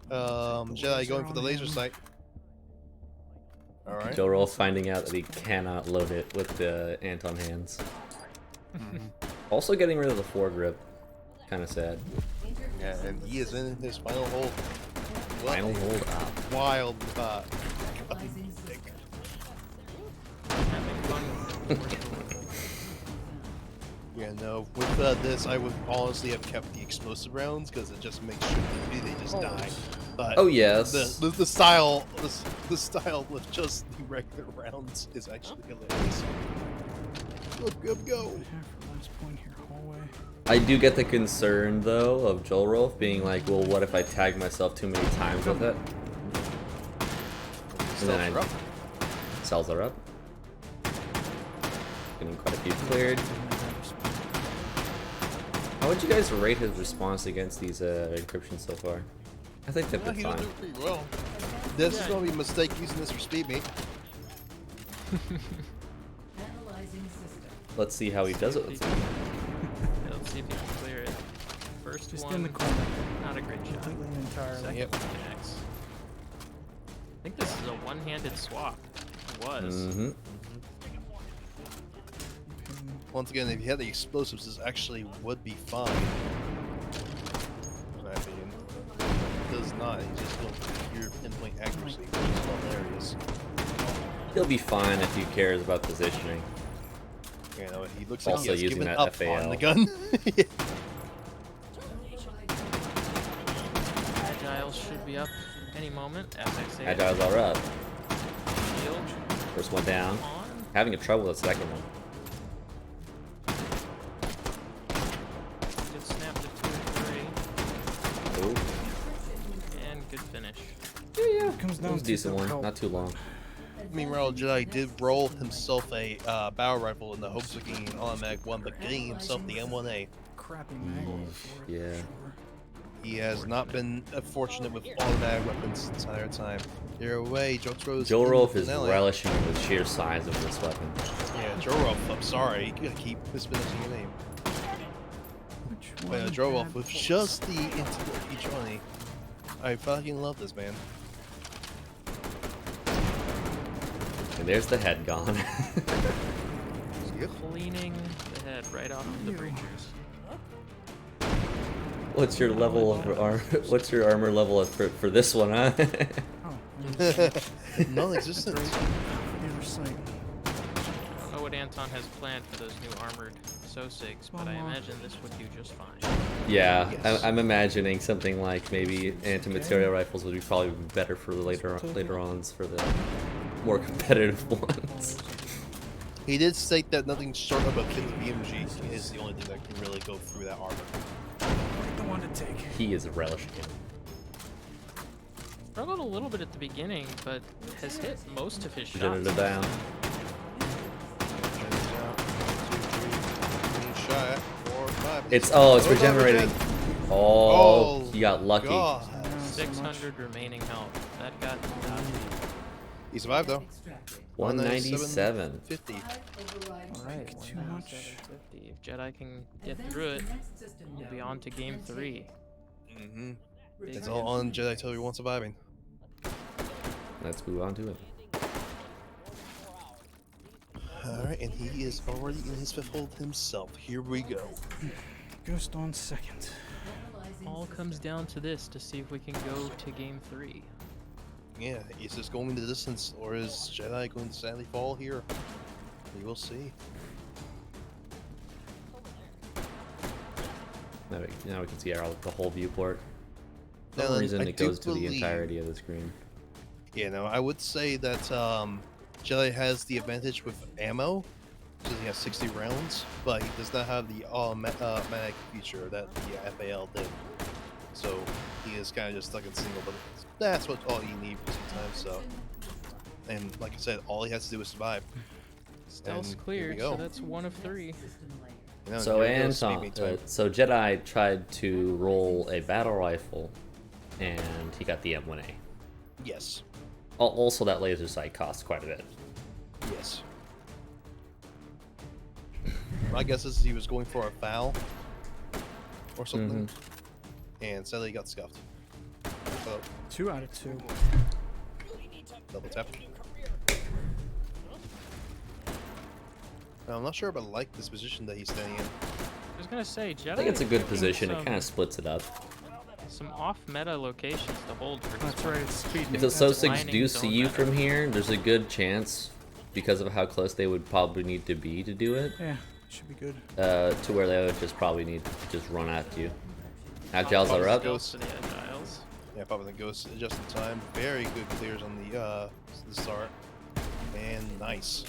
the Jedi laser going for the on laser him. sight. All right. JohrolF finding out that he cannot load it with the Anton hands. Also getting rid of the foregrip. Kind of sad. Yeah, and he is in his final hold. Final hold up. Wild. Having fun. Yeah, no. With this, I would honestly have kept the explosive rounds because it just makes sure that they just die. But Oh yes. the style with just the regular rounds is actually hilarious. Look, go. Half last point here, hallway. I do get the concern though of JohrolF being like, well, what if I tag myself too many times with it? And then cells are up. Getting quite a few cleared. How would you guys rate his response against these encryptions so far? I think they've been He's fine. doing pretty well. This is gonna be a mistake using this for speed meet. Analyzing system. Let's see how he does it. Yeah, let's see if you can clear it. First Just one, in the corner. not a great shot. Completely and entirely. Second Yep. one connects. I think this is a one-handed swap. It was. Mm-hmm. Once again, if you had the explosives, this actually would be fine. In my opinion. It does not. He just don't pure pinpoint accuracy, which is hilarious. He'll be fine if he cares about positioning. You know, he looks like Also he has using given that up FAL. on the gun. Agile should be up any moment, as I say. Agiles are up. Shield First one down. on. Having a trouble with the second one. Good snap to 2 and Ooh. 3. And good finish. It comes That down was a to decent the one. help. Not too long. Meanwhile, Jedi did roll himself a battle rifle in the hopes of getting an automatic one, but getting himself the M1A. Crappy mag. Yeah. He has not been fortunate with automatic weapons this entire time. Either way, JoHro's JohrolF in is the finale. relishing the sheer size of this weapon. Yeah, JoHroF, I'm sorry, you gotta keep mispronouncing your name. Which But one JoHroF had with bolts? just the NTW-20. I fucking love this man. And there's the head gone. Cleaning the head right off of the breachers. What's your level of what's your armor level for this one, huh? Oh, Non-existent. the other side. I don't know what Anton has planned for those new armored SOSIGs, but I imagine this would do just fine. Yeah, Yes. I'm imagining something like maybe anti-material rifles would be probably better for the later ons for the more competitive ones. He did state that nothing short of a kit BMG is the only thing that can really go through that armor. The one to take. He is relishing it. Struggled a little bit at the beginning, but has hit most of his shots. Jeditobiwan. Shot, 4, 5. It's no, regenerating. Jet. Oh, he got lucky. God. 600 remaining health. That got dodgy. He survived though. 197. 50. Alright, Too much. 197.50. If Jedi can get through it, we'll be on to game 3. Mm-hmm. Big It's all on Jeditobiwan surviving. Let's move on to it. Alright, and he is already in his 5th hold himself. Here we go. Ghost on second. All comes down to this to see if we can go to game 3. Yeah, is this going the distance, or is Jedi going to sadly fall here? We will see. Now we can see the whole viewport. For Now some then, reason I it do goes to the believe- entirety of the screen. Yeah, no, I would say that Jedi has the advantage with ammo, because he has 60 rounds, but he does not have the automatic feature that the FAL did. So he is kind of just stuck in single, but that's what all you need sometimes. So, and like I said, all he has to do is survive. Stealth's And here we cleared, go. so that's 1 of 3. You know, So here goes Anton, speed time. so Jedi tried to roll a battle rifle, and he got the M1A. Yes, Also, that laser sight costs quite a bit. yes. My guess is he was going for a foul or something, and sadly he got scuffed. So 2 out of 2. double tap. Now, I'm not sure if I like this position that he's standing in. I was gonna say, Jedi I think it's a good picking position. It kind of some- splits it up. Some off-meta locations to hold for his That's right, it's speed. If the That's So6 lining do zone see you meta. from here, there's a good chance, because of how close they would probably need to be to do it, Yeah, should be good. to where they would just probably need to just run at you. Agiles are up. Stealth for the Agiles. Yeah, probably the ghost just in time. Very good clears on the start, and nice.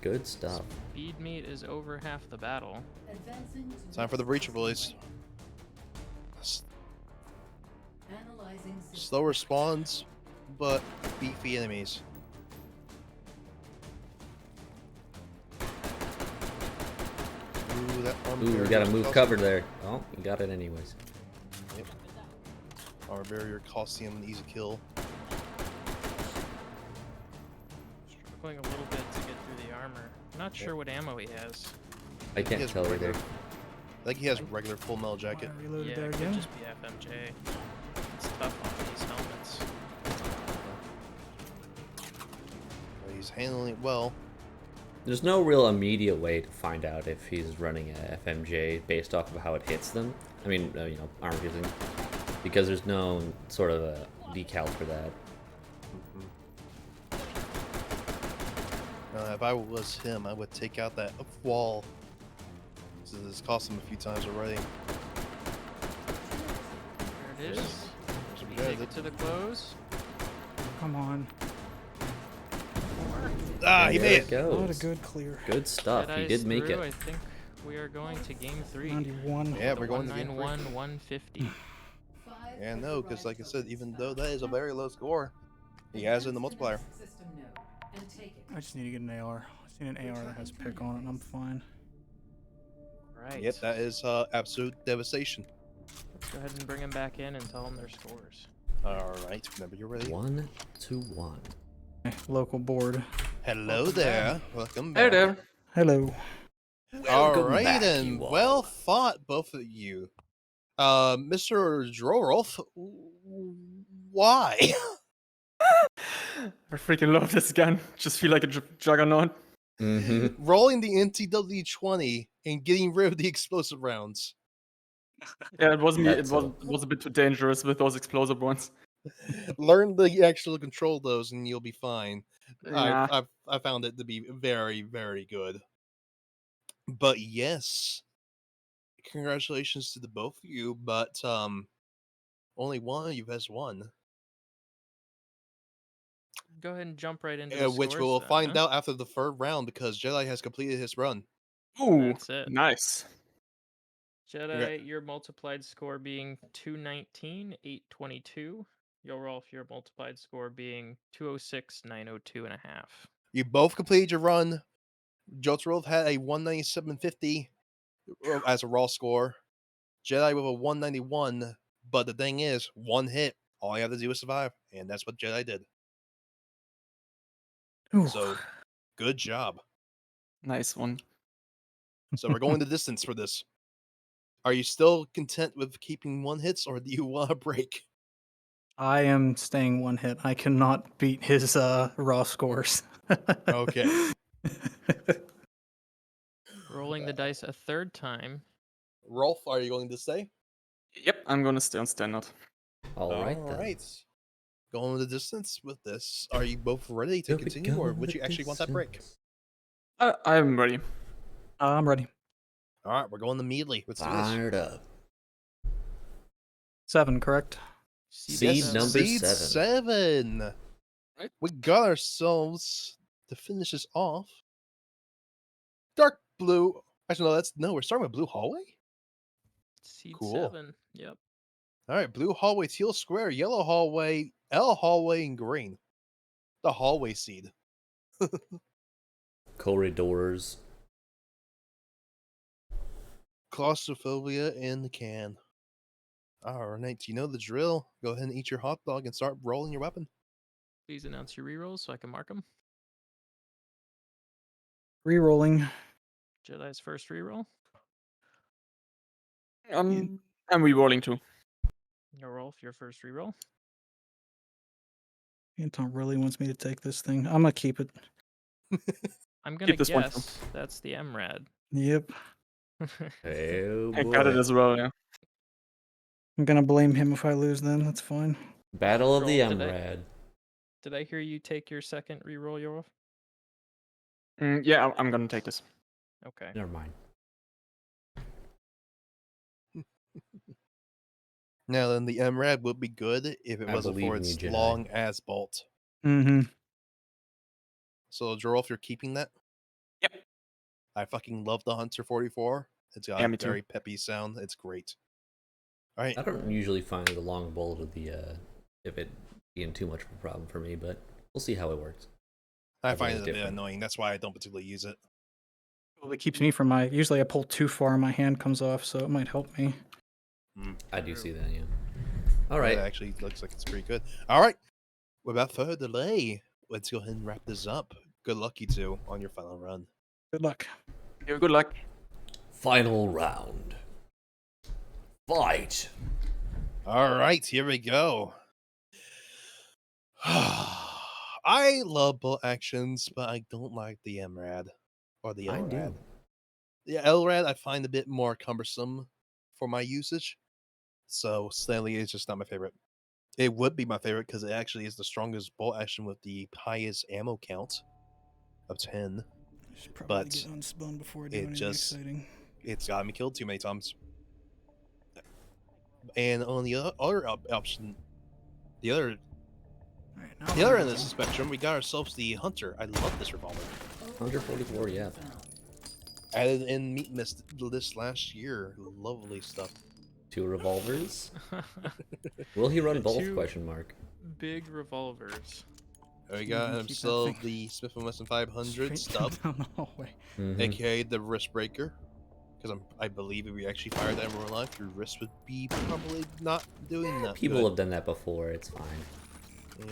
Good stuff. Speed meat is over half the battle. Time for the breacher, boys. Slower spawns, but beefy enemies. Ooh, that armor Ooh, we barrier gotta is move costing- cover there. Oh, you got it anyways. Yep. Armor barrier costing him an easy kill. Struggling a little bit to get through the armor. Not sure what ammo he has. I He can't has tell regular- either. I think he has regular full metal jacket. I reloaded Yeah, there it could again. just be FMJ. It's tough on these helmets. He's handling it well. There's no real immediate way to find out if he's running a FMJ based off of how it hits them. I mean, armor piercing. Because there's no sort of a decal for that. If I was him, I would take out that wall. This has cost him a few times already. There it is. So we Take got it to the close. Come on. Ah, he There made it it. goes. What a good clear. Good stuff. He Jedi's did make through. I it. think we are going to game 3. 91. Yeah, we're going to game 191, 150. Yeah, no, because like I said, even though that is a very low score, he has it in the multiplier. I just need to get an AR. I just need an AR that has pick on it and I'm fine. Right. Yep, that is absolute devastation. Let's go ahead and bring him back in and tell him their scores. All right, whenever you're ready. 1-1. Local board. Hello there. Welcome back. Hey there. Hello. All Welcome right, back, and you all. well fought, both of you. Mr. JohrolF, why? I freaking love this gun. Just feel like a juggernaut. Mm-hmm. Rolling the NTW-20 and getting rid of the explosive rounds. Yeah, it was me. It That's was a bit too dangerous with those explosive ones. Learn the actual control those, and you'll be fine. Nah. I found it to be very, very good. But yes, congratulations to the both of you. But only one of you has won, Go ahead and jump right into the which scores we'll then, find huh? out after the third round because Jedi has completed his run. Ooh, That's it. nice. Jedi, your multiplied score being 219, 822. JohrolF, your multiplied score being 206, 902.5. You both completed your run. JohrolF had a 197.50 as a raw score. Jedi with a 191, but the thing is, one hit. All you have to do is survive, and that's what Jedi did. Ooh. So, good job. Nice one. So we're going the distance for this. Are you still content with keeping one hits, or do you want a break? I am staying one hit. I cannot beat his raw scores. Okay. Rolling the dice a third time. Rolf, are you going to stay? Yep, I'm gonna stay on standard. All right then. Alright. Going the distance with this. Are you both ready to We'll be continue, or going would the you actually want that break? distance. I'm ready. I'm ready. Alright, we're going immediately. Let's do this. Fired up. 7, correct? Seed Yes. number Seed 7. 7. Right. We got ourselves to finish this off. Dark blue. Actually, no, we're starting with blue hallway. Seed Cool. 7. Yep. All right, blue hallway, teal square, yellow hallway, L hallway, and green. The hallway seed. Corridors. Claustrophobia in the can. All right, you know the drill. Go ahead and eat your hot dog and start rolling your weapon. Please announce your rerolls so I can mark them. Rerolling. Jedi's first reroll. I'm rerolling too. JohrolF, your first reroll. Anton really wants me to take this thing. I'm gonna keep it. I'm gonna Keep this one, guess that's the MRAD. Yep. Oh I got it boy. as well, yeah. I'm gonna blame him if I lose then. That's fine. Battle of the Roll today. MRAD. Did I hear you take your second reroll, JohrolF? Yeah, I'm gonna take this. Okay. Never mind. Now then, the MRAD would be good if it I wasn't believe for in you, its Jedi. long ass bolt. Mm-hmm. So, Jorolf, you're keeping that? Yep. I fucking love the Hunter 44. It's got Yeah, a me too. very peppy sound. It's great. All right. I don't usually find the long bolt of the if it being too much of a problem for me, but we'll see how it works. I Everyone find is it a bit different. annoying. That's why I don't particularly use it. Well, it keeps me from my. Usually I pull too far and my hand comes off, so it might help me. I do see that, yeah. All It right. actually looks like it's pretty good. All right. Without further delay, let's go ahead and wrap this up. Good luck, you two, on your final run. Good luck. Yeah, good luck. Final round. Fight. All right, here we go. I love bolt actions, but I don't like the MRAD or the I LRAD. do. The LRAD I find a bit more cumbersome for my usage, so Stanley is just not my favorite. It would be my favorite because it actually is the strongest bolt action with the highest ammo count of 10. I should probably get unspun before I do anything exciting. It's gotten me killed too many times. And on the other option, the other end of the spectrum, we got ourselves the Hunter. I love this revolver. 144, yeah. Added in Meat Mist list last year. Lovely stuff. 2 revolvers. Will he run both? Two- Question mark. Big revolvers. We got Keep that himself thing the Smith & Wesson 500 Straight stub, down the hallway. Mhm. aka the wrist breaker. Because I believe if we actually fired that in real life, your wrist would be probably not doing that People good. have done that before. It's fine.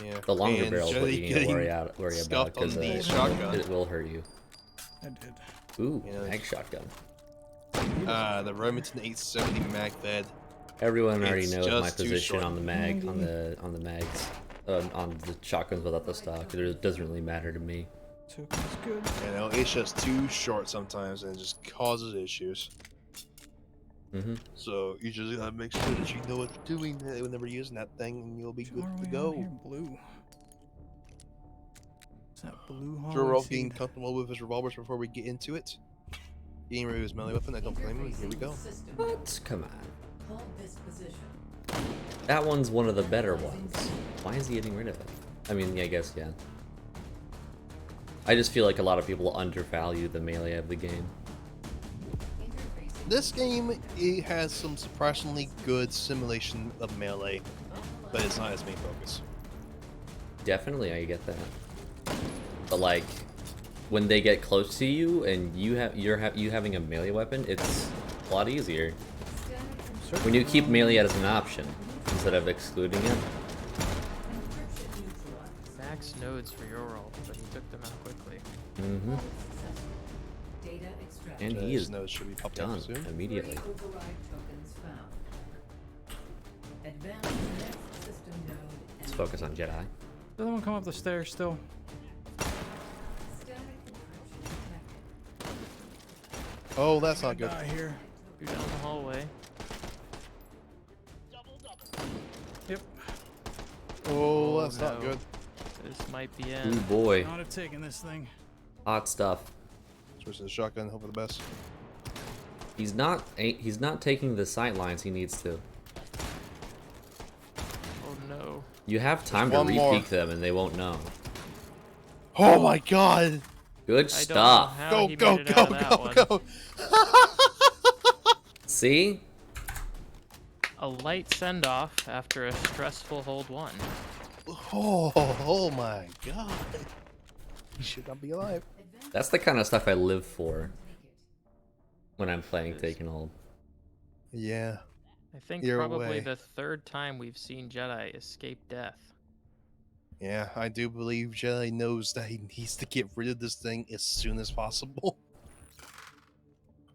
Yeah. The longer And barrel is what Jody you need to getting worry about scuffed on because the shotgun. it will hurt you. I did. Ooh, You know, mag shotgun. The Remington 870 mag fed. Everyone already It's knows my just too position short. on the mag on the mags on the shotguns without the stock. It doesn't really matter to me. Took is good. You know, it's just too short sometimes, and it just causes issues. Mm-hmm. So you just gotta make sure that you know what you're doing whenever you're using that thing, and you'll be Which good one are to we on go. here? Blue. Is that blue hallway Jorolf getting seed? comfortable with his revolvers before we get into it. Getting rid of his melee weapon, I don't blame him. Here we go. System What? Come on. hold this position. That one's one of the better ones. Why is he getting rid of it? I mean, yeah, I guess, yeah. I just feel like a lot of people undervalue the melee of the game. This game, it has some surprisingly good simulation of melee. but it's not his main focus. Definitely, I get that. But like, when they get close to you and you having a melee weapon, it's a lot easier. When you keep melee as an option instead of excluding it. Max nodes for JohrolF, but he took them out quickly. Mm-hmm. Data extract. And he is Nodes should be popping up done soon. immediately. Override tokens found. Advance to next system node Let's and focus on Jedi. Doesn't one come up the stairs still? static encryption detected. Oh, that's not good. Die here. Go down the hallway. Yep. Oh, that's not no. good. This might be Ooh it. boy, Not have taken this thing. hot stuff. Switch to the shotgun. Hope for the best. He's not taking the sight lines he needs to. Oh no. You have time to one more. re-peek them and they won't know. Oh my god! Good I stuff. don't know how Go, he go, made it go, out of that go, one. go! See? A light send-off after a stressful hold 1. Oh my god! He should not be alive. That's the kind of stuff I live for when I'm playing Take and Hold. Yeah. I think Your probably way. the 3rd time we've seen Jedi escape death. Yeah, I do believe Jedi knows that he needs to get rid of this thing as soon as possible.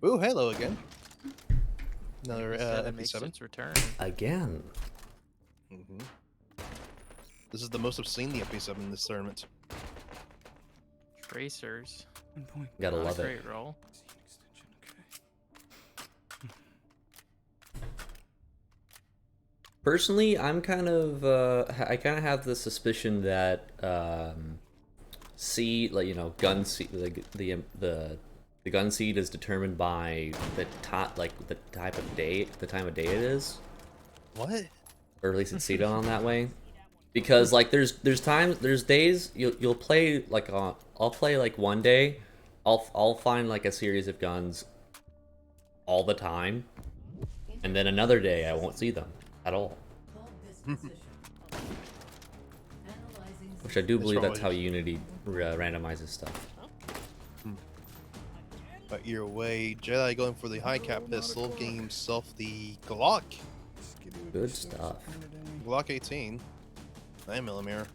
Ooh, hello again. Another Instead, it makes MP7. its return. Again. Mm-hmm. This is the most I've seen the MP7 in this tournament. Tracers. Gotta Not love a it. great roll. Personally, I'm kind of I kind of have the suspicion that seed, like, you know, gun seed, the gun seed is determined by the the type of day, the time of day it is, What? or at least it's seeded on that way. Because like there's days you'll play like I'll play like one day, I'll find like a series of guns all the time, and then another day I won't see them at all. Hold this position. Analyzing Which I do believe probably that's how Unity randomizes stuff. But either way, Jedi going for the high cap pistol, getting himself the Glock. Good stuff. Glock 18. 9mm.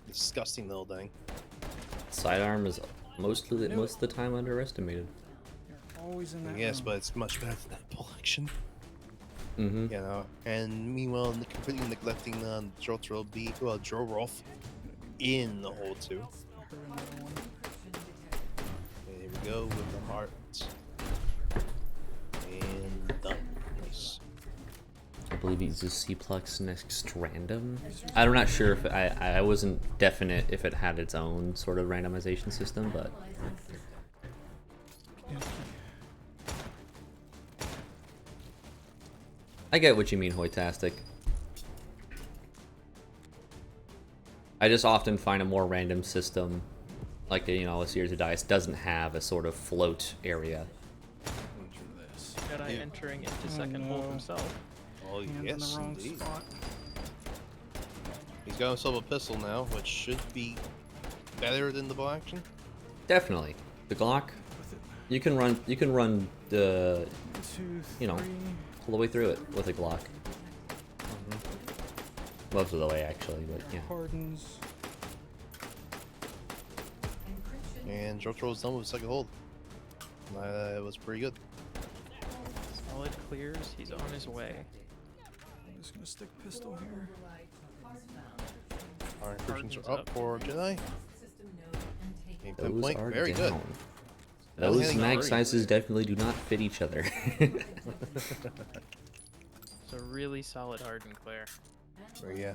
Disgusting little thing. Sidearm is most of the time underestimated. You're always in that Yes, room. but it's much better than that pull action. Mm-hmm. You know, and meanwhile, completely neglecting JohrolF in the hole too. I heard another one. Here we go with the heart. And done. Nice. I believe he's a C-Plex next random. I'm not sure if I wasn't definite if it had its own sort of randomization system, but I get what you mean, Hoytastic. I just often find a more random system, like, you know, a series of dice doesn't have a sort of float area. Jedi Yeah. entering into second hold no. himself. Oh Hands in yes, the wrong indeed. spot. He's got himself a pistol now, which should be better than the bow action. Definitely, the Glock. With it. You can run the 2, You know. 3. all the way through it with a Glock. Most of the way, actually, but yeah. Hardens. And JohrolF's done with the second hold. It was pretty good. Solid clears. He's on his way. I'm just gonna stick pistol here. Our encryptions Harden's are up up. for Jedi. system node and take Game Those point, are very good. down. That was Those hitting mag already. sizes definitely do not fit each other. It's a really solid Harden clear. Yeah.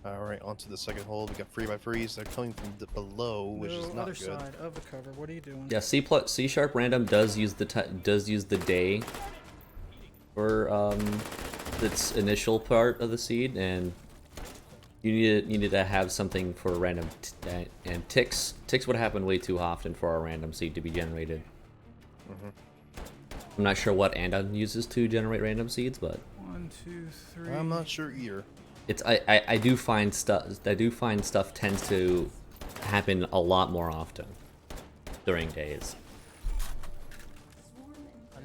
Alright, on to the second hold. We got free by freeze. They're coming from below, which is No, not other good. side of the cover. What are you doing? Yeah, C sharp random does use the day for its initial part of the seed, and you needed to have something for random and ticks would happen way too often for our random seed to be generated. I'm not sure what Andon uses to generate random seeds, but 1, 2, 3. I'm not sure either. it's I do find stuff tends to happen a lot more often during days.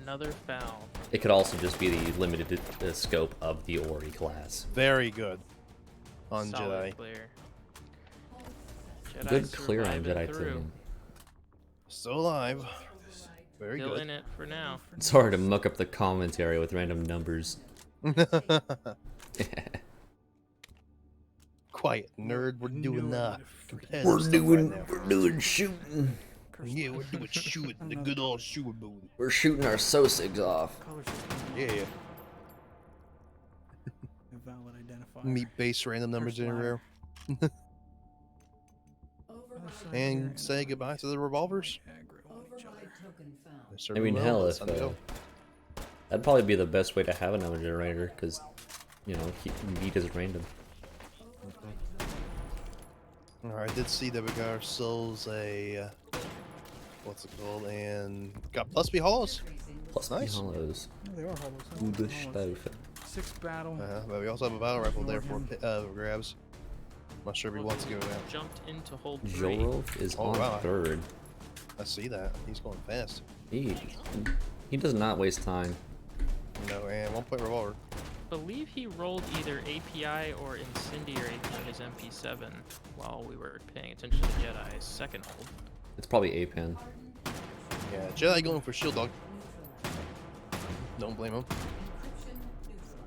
Another foul. It could also just be the limited scope of the Ori class. Very good on Solid Jedi. clear. Jedi Good clear on surviving Jedi through. too. Still alive. Very Still good. in it for now. It's hard to muck up the commentary with random numbers. Quiet, nerd. We're doing competitive We're stuff doing right now. we're doing shooting. Yeah, we're doing shooting. The good old shooting booty. We're shooting our Sosigs off. Yeah. Valid identifier. Meet base random numbers in rare. And say goodbye to the revolvers. Override token found. They I certainly mean, will. hell, Let's if send it go. that'd probably be the best way to have a number generator, because you know, meat is random. Alright, I did see that we got ourselves a what's it called, and got plus B hollows. Plus Nice. the hollows. Oh, they are hollows. huh? Gute Hollows. Stuff. 6 battle. But we also have a battle rifle there for grabs. Not sure if he wants to go out. Jumped into hold 3. JohrolF is Oh, on wow. third. I see that. He's going fast. He does not waste time. No, and 1 point revolver. Believe he rolled either API or Incendiary for his MP7 while we were paying attention to Jedi's second hold. It's probably a pin. Yeah, Jedi going for shield dog. Don't blame him.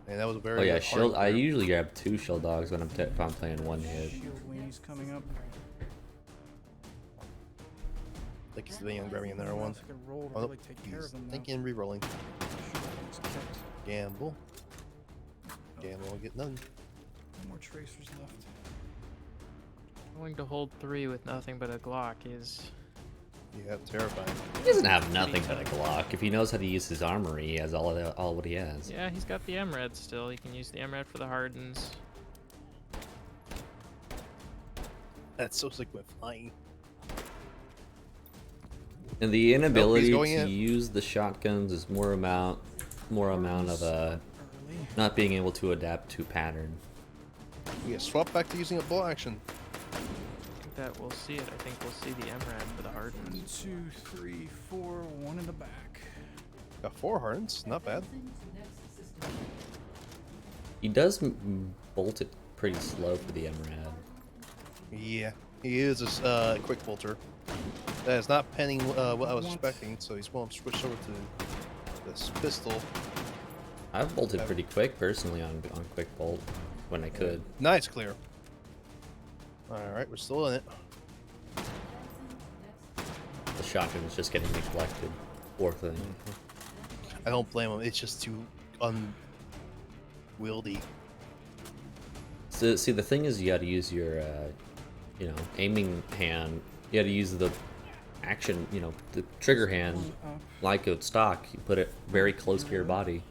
And that was a very Oh yeah, hard shield. I clear. usually grab 2 shield dogs when if I'm playing one hit. Shield weenies coming up. I think he's thinking on grabbing another one. I could roll to Oh, really take care he's of them. though. thinking re-rolling. It's kept. Gamble. Gamble and get none. No more tracers left. Going to hold 3 with nothing but a Glock is Yeah, terrifying. He doesn't have nothing but a Glock. If he knows how to use his armory, he has all what he has. yeah, he's got the MRED still. He can use the MRED for the hardens. That's so sick with flying. And the inability going to in. use the shotguns is more amount of Early. not being able to adapt to pattern. We get swapped back to using a bolt action. I think that we'll see it. I think we'll see the MRED for the 1, hardens. 2, 3, 4. 1 in the back. Got 4 hardens, not bad. He does bolt it pretty slow for the MRAD. Yeah, he is a quick bolter. That is not penning what I was expecting, so he's going to switch over to this pistol. I've bolted pretty quick personally on quick bolt when I could. Nice clear. Alright, we're still in it. The shotgun is just getting neglected. Poor thing. I don't blame him, it's just too unwieldy. So, see, the thing is, you got to use your, aiming hand. You got to use the action, the trigger hand, like a stock. You put it very close to your body.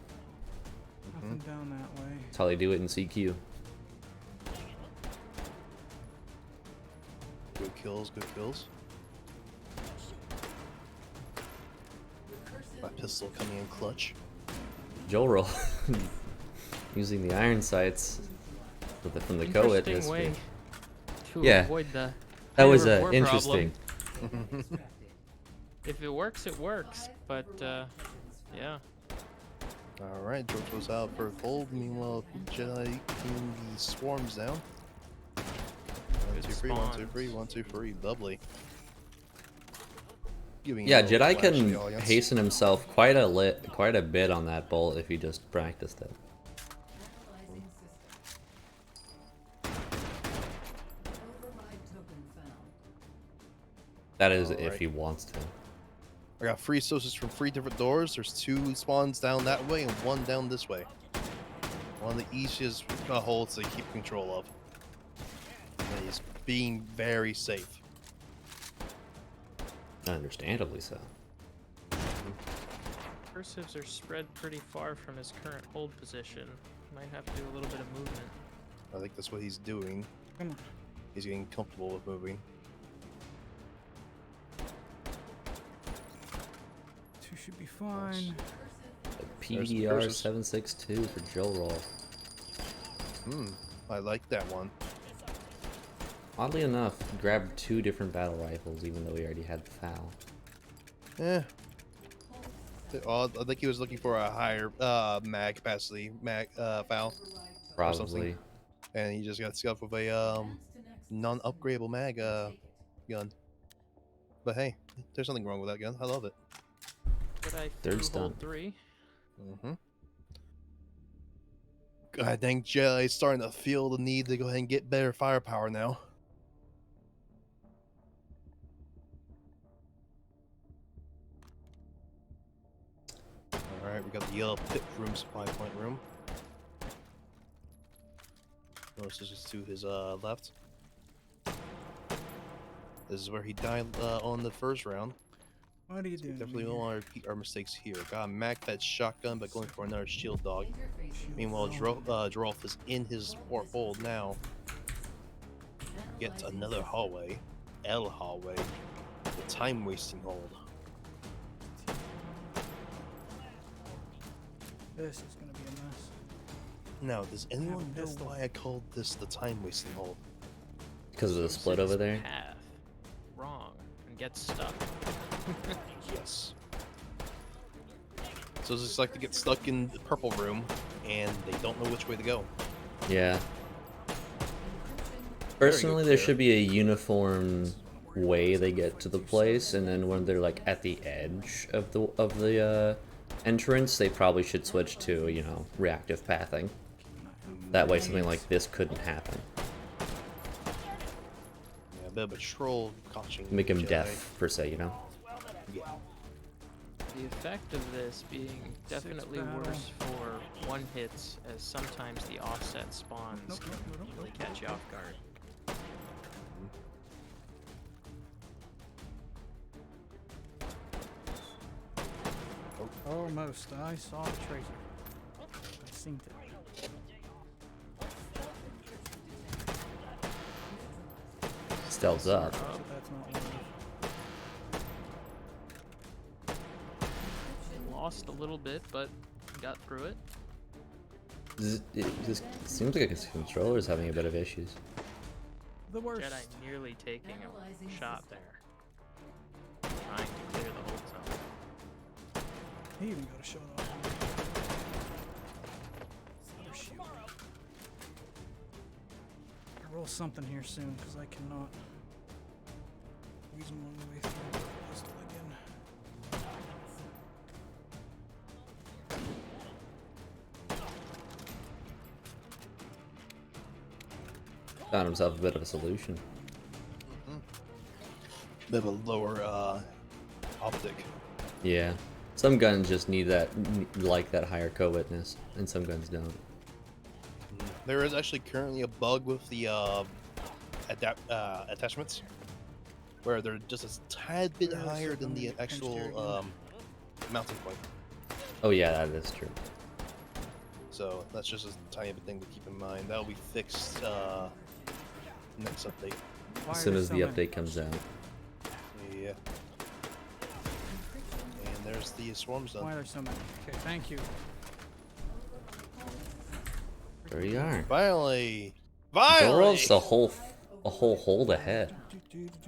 Nothing down that way. That's how they do it in CQ. Good kills, good kills. My pistol coming in clutch. JohrolF using the iron sights from the Coet. Interesting way to Yeah, avoid the that was rapport interesting. problem. If it works, it works. But yeah. Alright, George goes out for gold. Meanwhile, Jedi team the swarms down. 1, 2, 3, 1, 2, 3, 1, 2, 3, doubly. Yeah, Jedi can hasten himself quite a bit on that bolt if he just practiced it. Override token found. That is if Alright. he wants to. I got 3 sources from 3 different doors. There's 2 spawns down that way and 1 down this way. One of the easiest holds to keep control of. And he's being very safe. Understandably so. Cursives are spread pretty far from his current hold position. Might have to do a little bit of movement. I think that's what he's doing. Come on. He's getting comfortable with moving. 2 should be fine. PDR 762 for JohrolF. I like that one. Oddly enough, grabbed 2 different battle rifles, even though we already had the FAL. Eh. I think he was looking for a higher mag capacity FAL. Probably. And he just got scuffed with a non-upgradable mag gun. But hey, there's nothing wrong with that gun. I love it. But I Third threw stun. hold 3. I think Jedi's starting to feel the need to go ahead and get better firepower now. Alright, we got the yellow pit room, supply point room. Notice this is to his left. This is where he died on the first round. What are you So we doing? definitely don't want to repeat our mistakes here. Got a mag fed shotgun, but going for another shield dog. Meanwhile, JohrolF is in his fort hold now. Gets another hallway. L hallway. The time wasting hold. This is gonna be a mess. Now, does anyone know pistol. why I called this the time wasting hold? Because of the split over there? Path wrong and gets stuck. Yes. So it's just like to get stuck in the purple room and they don't know which way to go. Yeah. Personally, there should be a uniform way they get to the place, and then when they're like at the edge of the entrance, they probably should switch to, you know, reactive pathing. That way something like this couldn't happen. Yeah, a bit of a troll catching. Make him Jedi. deaf, per se, you know? Yeah. The effect of this being definitely worse for one hits, as sometimes the offset spawns can really catch you off guard. Almost. I saw the tracer. I synced it. Stealth's up. So that's not one. Lost a little bit, but got through it. It just seems like his controller's having a bit of issues. The worst. Jedi nearly taking a shot there. Trying to clear the hold zone. He even got a shot off. Another shield. I roll something here soon because I cannot weasel my way through the pistol again. Found himself a bit of a solution. Bit of a lower optic. Yeah. Some guns just need that, like that higher co-witness, and some guns don't. There is actually currently a bug with the attachments, where they're just a tad bit higher than the actual mounting point. Oh yeah, that is true. So that's just a tiny bit thing to keep in mind. That'll be fixed next update. As soon as the update comes out. Yeah. And there's the swarms Why are done. there so many? Okay, thank you. There you are. Finally! JohrolF's a whole hold ahead.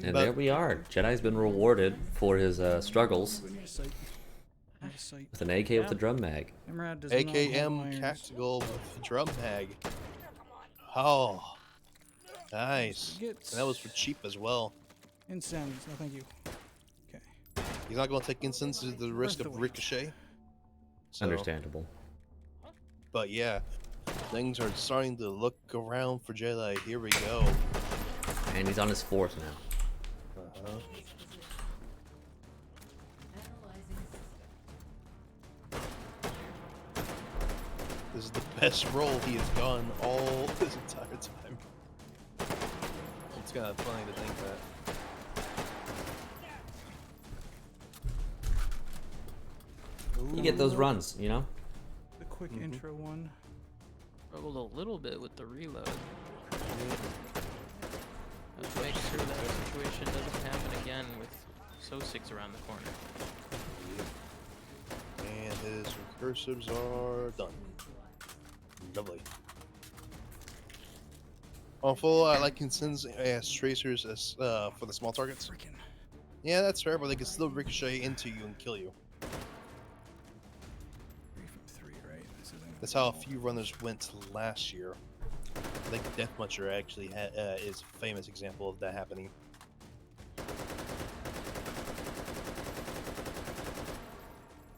And But- there we are. Jedi's been rewarded for his struggles I need a sight. I need a sight. with an AK with a drum mag. Imrad does not hold AKM irons. tactical with drum mag. Oh, nice. And that was for cheap as well. Incense. No, thank you. Okay. He's not going to take instance at the risk of ricochet. So, Understandable. But yeah, things are starting to look around for Jedi. Here we go. And he's on his 4th now. Uh-huh. This is the best roll he has gone all this entire time. It's kind of funny to think that. You get those runs, you know? The quick intro one. Struggled a little bit with the reload. Let's make sure that situation doesn't happen again with So6 around the corner. And his Cursives are done. Lovely. On full, I like Consins as tracers as for the small targets. Freaking. Yeah, that's fair, but they can still ricochet into you and kill you. 3 from 3, right? This isn't That's how a few runners went last year. I think Death Muncher actually is a famous example of that happening.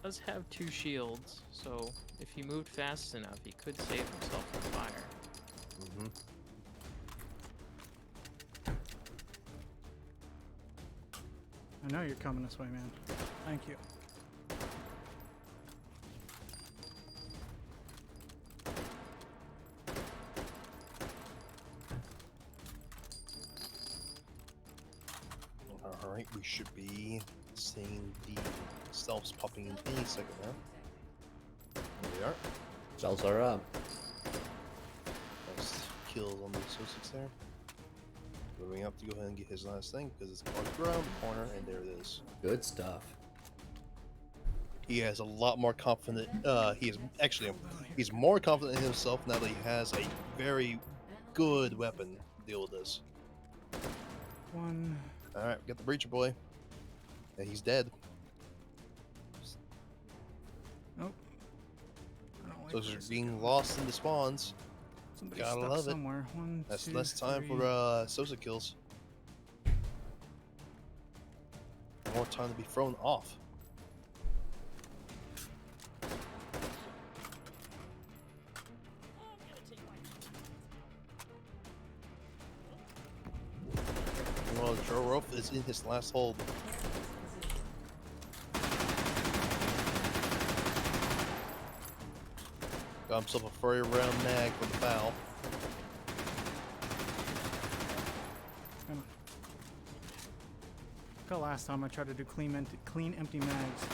Does have 2 shields, so if he moved fast enough, he could save himself from fire. Mm-hmm. I know you're coming this way, man. Thank you. Alright, we should be seeing the stealths popping in any second now. There we are. Cells are up. Nice kills on the associates there. Moving up to go ahead and get his last thing because it's on the ground, corner, and there it is. Good stuff. He has a lot more confident. He's more confident in himself now that he has a very good weapon to deal with this. 1. All right, get the breacher boy, and he's dead. Nope. I don't like So this. he's being lost in the spawns. Somebody's gotta stuck love it. somewhere. 1, That's 2, less time 3. for Sosa kills. More time to be thrown off. Well, JohrolF is in his last hold. Got himself a furry round mag for the foul. Like last time I tried to do clean empty mags.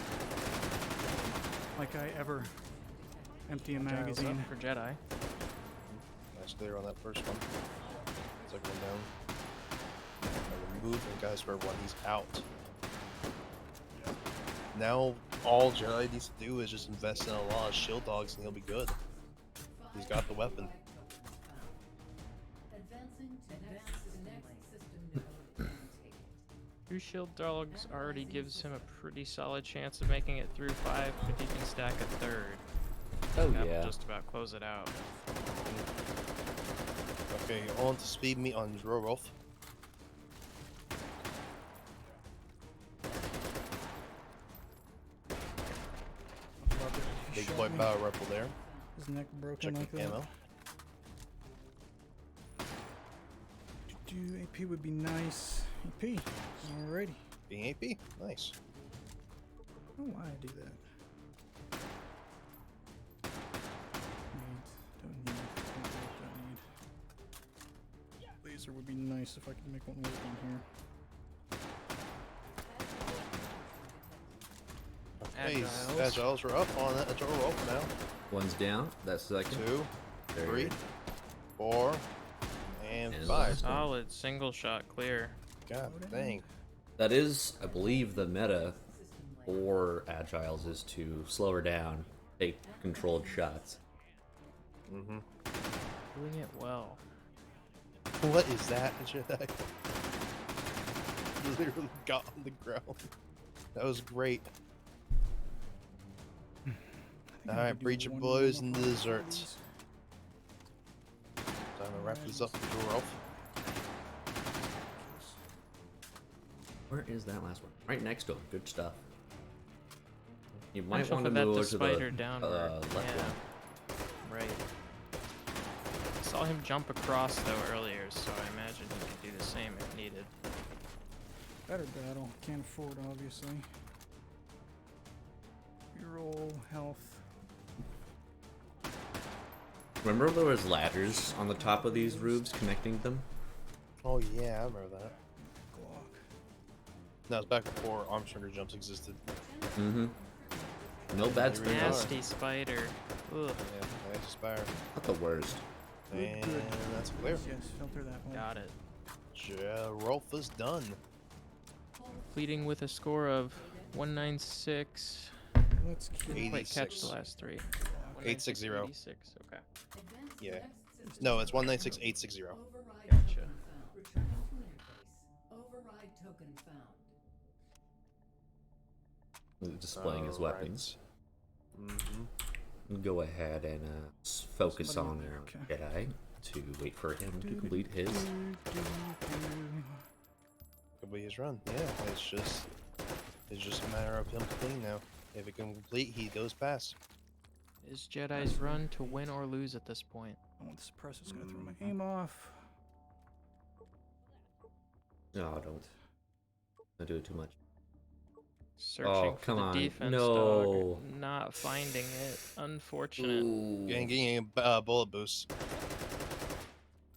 Like I ever empty a Gyros magazine. up for Jedi. Nice clear on that first one. Second one down. And remove the guys for everyone. He's out. Now all Jedi needs to do is just invest in a lot of shield dogs and he'll be good. He's got the weapon. Advancing to next system node and take it. 2 shield dogs already gives him a pretty solid chance of making it through 5 if he can stack a 3rd. Oh That yeah. will just about close it out. Okay, on to speed meet on JohrolF. Big Shot boy me. power rifle there. His neck broken Checking like that. ammo. Do AP would be nice. AP. Alrighty. Being AP? Nice. I don't know why I do that. Don't need. Laser would be nice if I could make one work on here. Okay, Agiles. Agiles are up on that JohrolF now. One's down. That's second. 2, Third. 3, 4, and And 5. last one. Solid single shot clear. God dang. That is, I believe, the meta for Agiles is to slow her down, take controlled shots. Mm-hmm. Doing it well. What is that, Jedi? Literally got on the ground. That was great. Alright, Breacher Boys and the desserts. Time to wrap this up for JohrolF. Where is that last one? Right next to him. Good stuff. You might Punch off want to of that move over to spider the downward. left Yeah. one. Right. I saw him jump across though earlier, so I imagine he could do the same if needed. Better battle. Can't afford, obviously. Reroll, health. Remember there was ladders on the top of these roofs connecting them? Oh yeah, I remember that. Glock. That was back before Armstringer jumps existed. Mm-hmm. No bad Here we spin. are. Nasty spider. Ugh. Yeah, I aspire. Not the worst. And that's clear. Yes, filter that one. Got it. JohrolF is done. Completing with a score of 196. Let's keep Didn't quite catch 86. the last three. 860. 196, okay. Yeah. No, it's 196860. Override Gotcha. token found. Returning to interface. Override token found. Displaying his weapons. Mm-hmm. Go ahead and focus Somebody- on okay. Jedi to wait for him to complete his. Complete his run. Yeah, it's just a matter of him completing now. If it can complete, he goes past. Is Jedi's run to win or lose at this point? I want the suppressor's gonna throw my aim off. No, don't do it too much. Searching for come the on. defense No. dog, not finding it. Unfortunate. Ooh. And getting a bullet boost.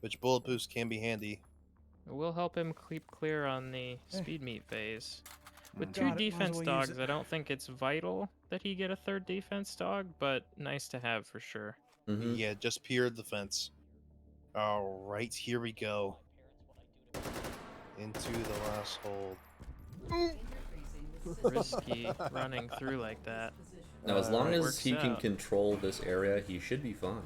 Which bullet boost can be handy. It will help him keep clear on the speed meet phase. With two Got it, might as defense well use dogs, it. I don't think it's vital that he get a third defense dog, but nice to have for sure. Mhm. Yeah, just peered the fence. Alright, here we go. Into the last hold. Risky running through like that. Now, as long as Works he can out. control this area, he should be fine.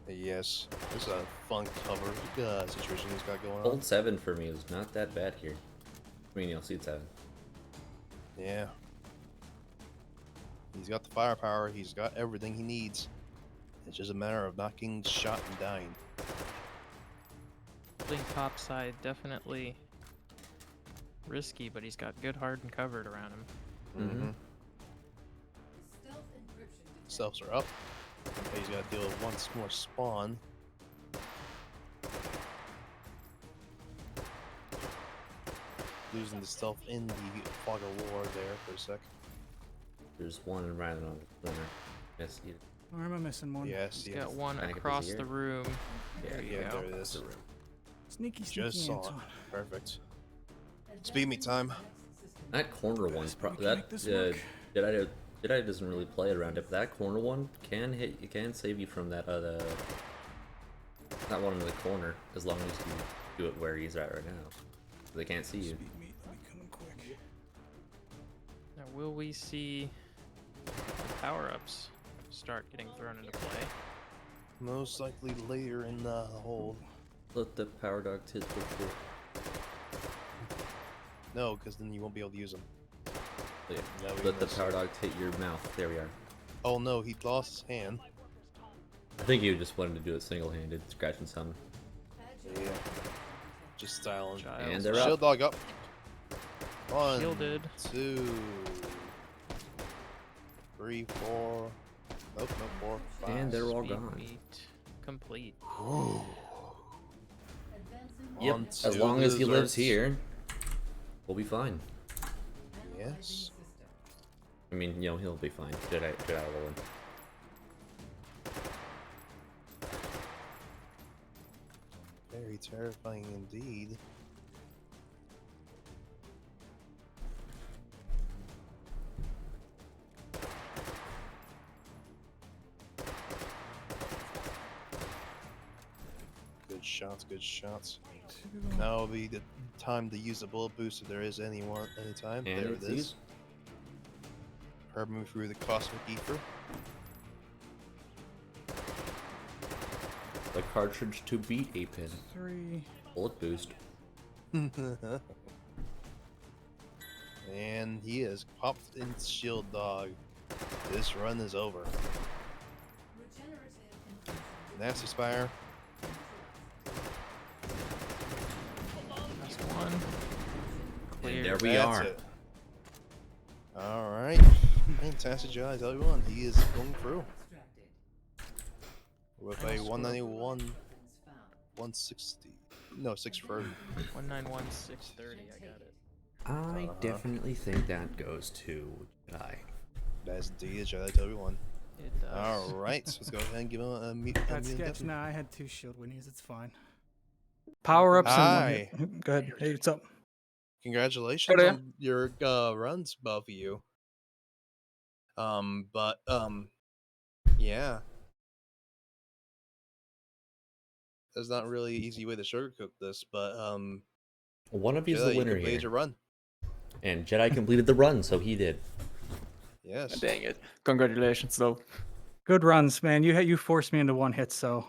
Yes, this is a fun cover situation he's got going on. Hold 7 for me is not that bad here. I mean, you'll see 7. Yeah. He's got the firepower, he's got everything he needs. It's just a matter of not getting shot and dying. Holding top side, definitely risky, but he's got good hardened covered around him. Mm-hmm. Stealth encryption. Stealths are up. Okay, he's got to deal with one more spawn. Losing the stealth in the fog of war there for a sec. There's one right on the corner. Yes, you Or am I missing one? Yes, He's yes. got one Can I get across this the here? room. There you Yeah, go. there it is. Sneaky, Just sneaky saw it. Anton. Perfect. Speed me time. That corner one's we can that make this work. Jedi doesn't really play around it, but that corner one can hit. You can save you from that that one in the corner as long as you do it where he's at right now. They can't see you. Speed meat, I'll be coming quick. Now, will we see the power-ups start getting thrown into play? Most likely later in the hold. Let the power dog hit the No, because then you won't be able to use them. yeah. No, we Let the missed. power dog hit your mouth. There we are. Oh no, he lost his hand. I think you just wanted to do it single-handed, scratch and summon. Yeah. Just styling. Giles. And they're Shield up. dog up. 1, Shielded. 2, 3, 4. Nope, no 4, 5. And they're all Speed gone. meet complete. Yep. On As to long the as he lives desserts. here, we'll be fine. Yes. I mean, he'll be fine. Jedi will win. Very terrifying indeed. Good shots, good shots. Now will be the time to use the bullet boost if there is anyone anytime. And There it it's is. used. Herb move through the cosmic ether. The cartridge to beat a pin. 3. Bullet boost. And he has popped in shield dog. This run is over. Nasty Spire. Last one. Clear. And there we That's are. it. Alright. Fantastic job, I tell you what, he is going through. With a 191, 160. No, 630. 191, 630. I got it. I definitely think that goes to Jedi. That's indeed a Jedi W1. It does. Alright, so let's go ahead and give him a meet. Got sketch. Nah, I had 2 shield winnies. It's fine. Power ups and Hi. one hit. Go ahead. Hey, what's up? Congratulations Hello. on your runs, both of you. Yeah. There's not really an easy way to sugarcoat this, but One of you's Jedi, the you winner completed here. your run. And Jedi completed the run, so he did. Yes. Dang it. Congratulations, though. Good runs, man. You forced me into one hit, so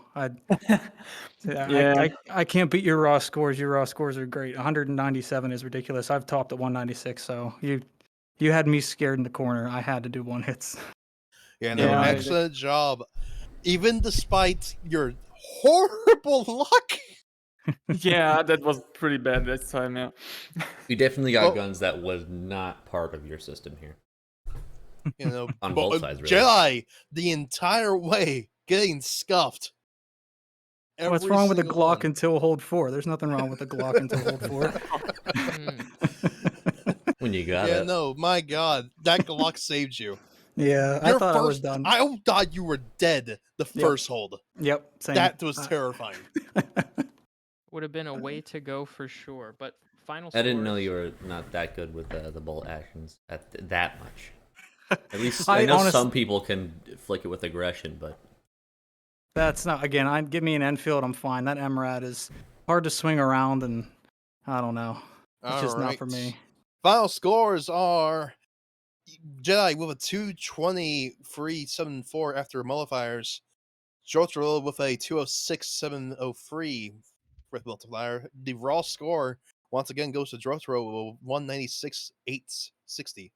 Yeah. I can't beat your raw scores. Your raw scores are great. 197 is ridiculous. I've topped at 196, so you had me scared in the corner. I had to do one hits. Yeah, no, Yeah, I- excellent job. Even despite your horrible luck. Yeah, that was pretty bad this time, yeah. We definitely got Well- guns that was not part of your system here. You know, On but, both sides, really. Jedi the entire way getting scuffed. What's Every wrong with a single Glock one. until hold 4? There's nothing wrong with a Glock until hold 4. When you got Yeah, it. no, my God, that Glock saved you. Yeah, I Your thought I was first- done. I thought you were dead the first hold. Yep, same. That was terrifying. Would have been a way to go for sure. But final I didn't know scores- you were not that good with the bolt actions at that much. At least I I know honest- some people can flick it with aggression, but That's not again. Give me an Enfield, I'm fine. That MRAD is hard to swing around, and I don't know. It's just not for me. Final scores are Jedi with a 220.374 after modifiers. JohrolF with a 206.703 with multiplier. The raw score once again goes to JohrolF with 196.860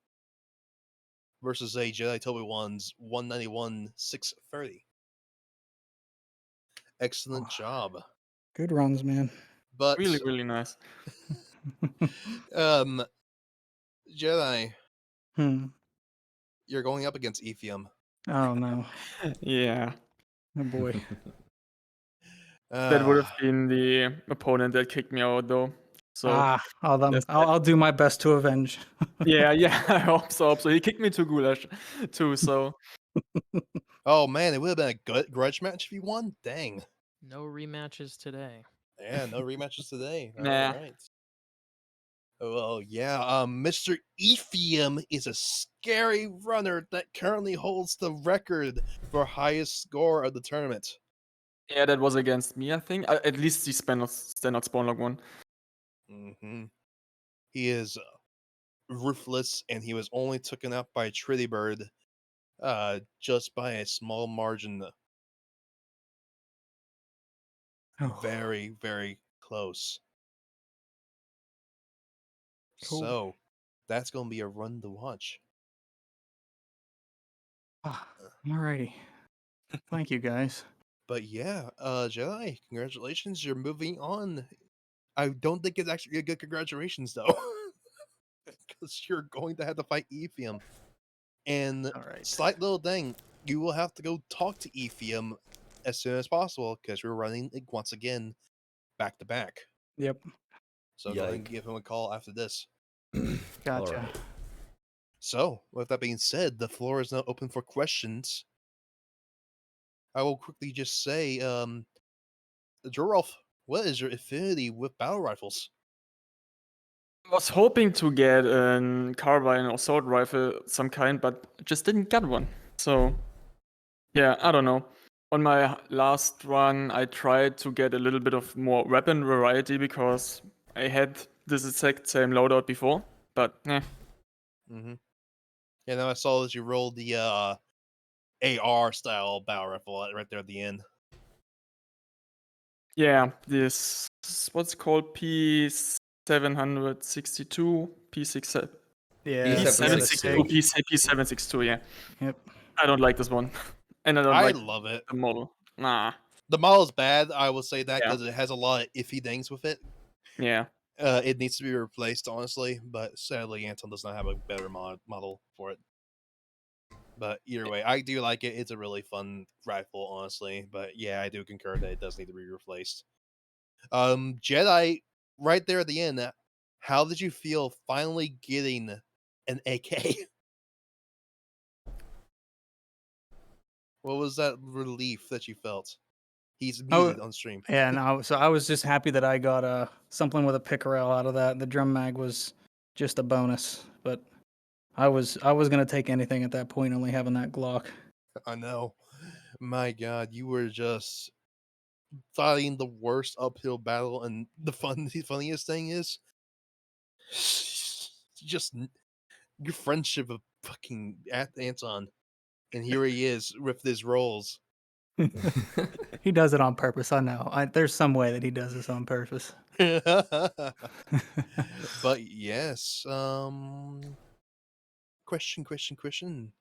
versus a Jeditobiwan's 191.630. Excellent job. Good runs, man. But Really, really nice. Jedi, Hmm. you're going up against Ethium. Oh no. Yeah. Oh boy. That would have Ah, been the opponent that kicked me out, though. So, that's I'll do my best to avenge. yeah, I hope so. He kicked me to Goulash, too, so. oh man, it would have been a good grudge match if you won. Dang. No rematches today. Yeah, no rematches today. Nah. All right. Well, yeah. Mr. Ethium is a scary runner that currently holds the record for highest score of the tournament. Yeah, that was against me, I think. At least the standard spawn log one. Mm-hmm. He is ruthless, and he was only taken out by Tritty Bird, just by a small margin. Oh, Very, very close. Cool. So, that's going to be a run to watch. Alrighty. Thank you, guys. But yeah, Jedi, congratulations, you're moving on. I don't think it's actually a good congratulations though, because you're going to have to fight Ethium. And All right. slight little thing, you will have to go talk to Ethium as soon as possible because we're running it once again back to back. Yep. So go ahead and Yike. give him a call after this. Gotcha. Alright. So, with that being said, the floor is now open for questions. I will quickly just say, JohrolF, what is your affinity with battle rifles? I was hoping to get a carbine or assault rifle some kind, but just didn't get one. So, yeah, I don't know. On my last run, I tried to get a little bit of more weapon variety because I had this exact same loadout before, but Mm-hmm. Yeah, now I saw that you rolled the AR style battle rifle right there at the end. yeah, this what's it called P762, P67, Yeah. P762. P762, yeah. Yep. I don't like this one, and I don't I like love it. the model. Nah, The model's bad, I will say that, Yeah. because it has a lot of iffy things with it. yeah. It needs to be replaced, honestly, but sadly, Anton does not have a better model for it. But either way, I do like it. It's a really fun rifle, honestly. But yeah, I do concur that it does need to be replaced. Jedi, right there at the end, how did you feel finally getting an AK? What was that relief that you felt? He's muted on stream. Yeah, no, so I was just happy that I got something with a pickerel out of that. The drum mag was just a bonus, but I was gonna take anything at that point, only having that Glock. I know. My God, you were just fighting the worst uphill battle, and the funniest thing is, just your friendship fucking Anton, and here he is with his rolls. He does it on purpose. I know. There's some way that he does this on purpose. But yes, question.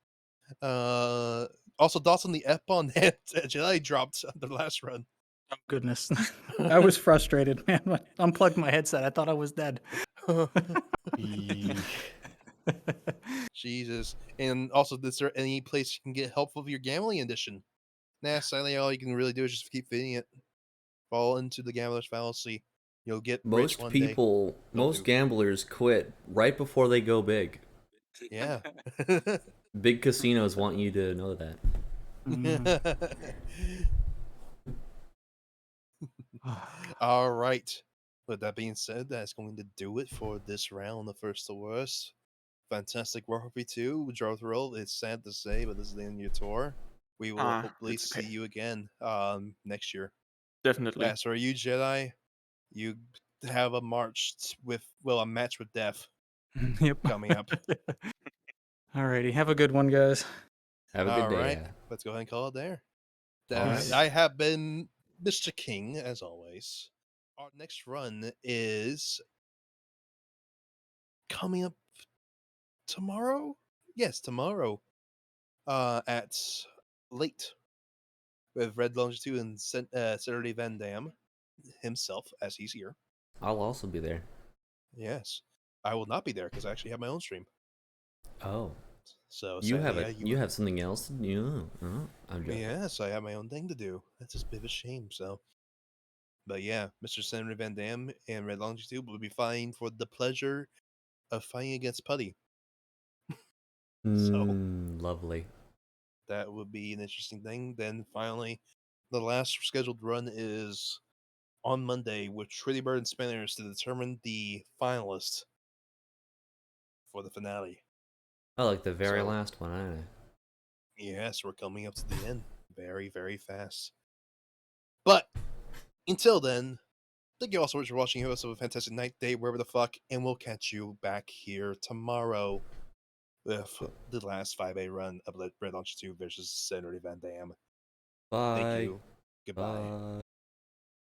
Also thoughts on the Epon that Jedi dropped on the last run. Oh, goodness. I was frustrated, man. When I unplugged my headset. I thought I was dead. Jesus. And also, is there any place you can get help with your gambling addiction? Nah, sadly, all you can really do is just keep feeding it. Fall into the gambler's fallacy. You'll get rich Most one day. people, most gamblers quit right before they go big. Yeah. Big casinos want you to know that. All right. With that being said, that's going to do it for this round of First to Worst. Fantastic work for you too, JohrolF. It's sad to say, but this is the end of your tour. We will hopefully it's see okay. you again next year. Definitely. As for you, Jedi, you have a match with death Yep. coming up. Alrighty. Have a good one, guys. Have a good All day. right, Yeah. let's go ahead and call it there. All right. I have been Mr. King, as always. Our next run is coming up tomorrow. Yes, tomorrow. At late with Red Longitude and Senator Van Dam himself, as he's here. I'll also be there. Yes, I will not be there because I actually have my own stream. Oh, So you have sadly, you have something else to do? Oh, I'm joking. Yes, I have my own thing to do. That's just a bit of a shame. So, but yeah, Mr. Senator Van Dam and Red Longitude will be fighting for the pleasure of fighting against Putty. So Lovely. that would be an interesting thing. Then finally, the last scheduled run is on Monday with Tritty Bird and Spinners to determine the finalist for the finale. Oh, like the very So- last one, I know. Yes, we're coming up to the end very, very fast. But until then, thank you all so much for watching. You have a fantastic night, day, wherever the fuck, and we'll catch you back here tomorrow with the last 5A run of Red Launch 2 versus Senator Van Dam. Bye. Thank you. Goodbye. Bye.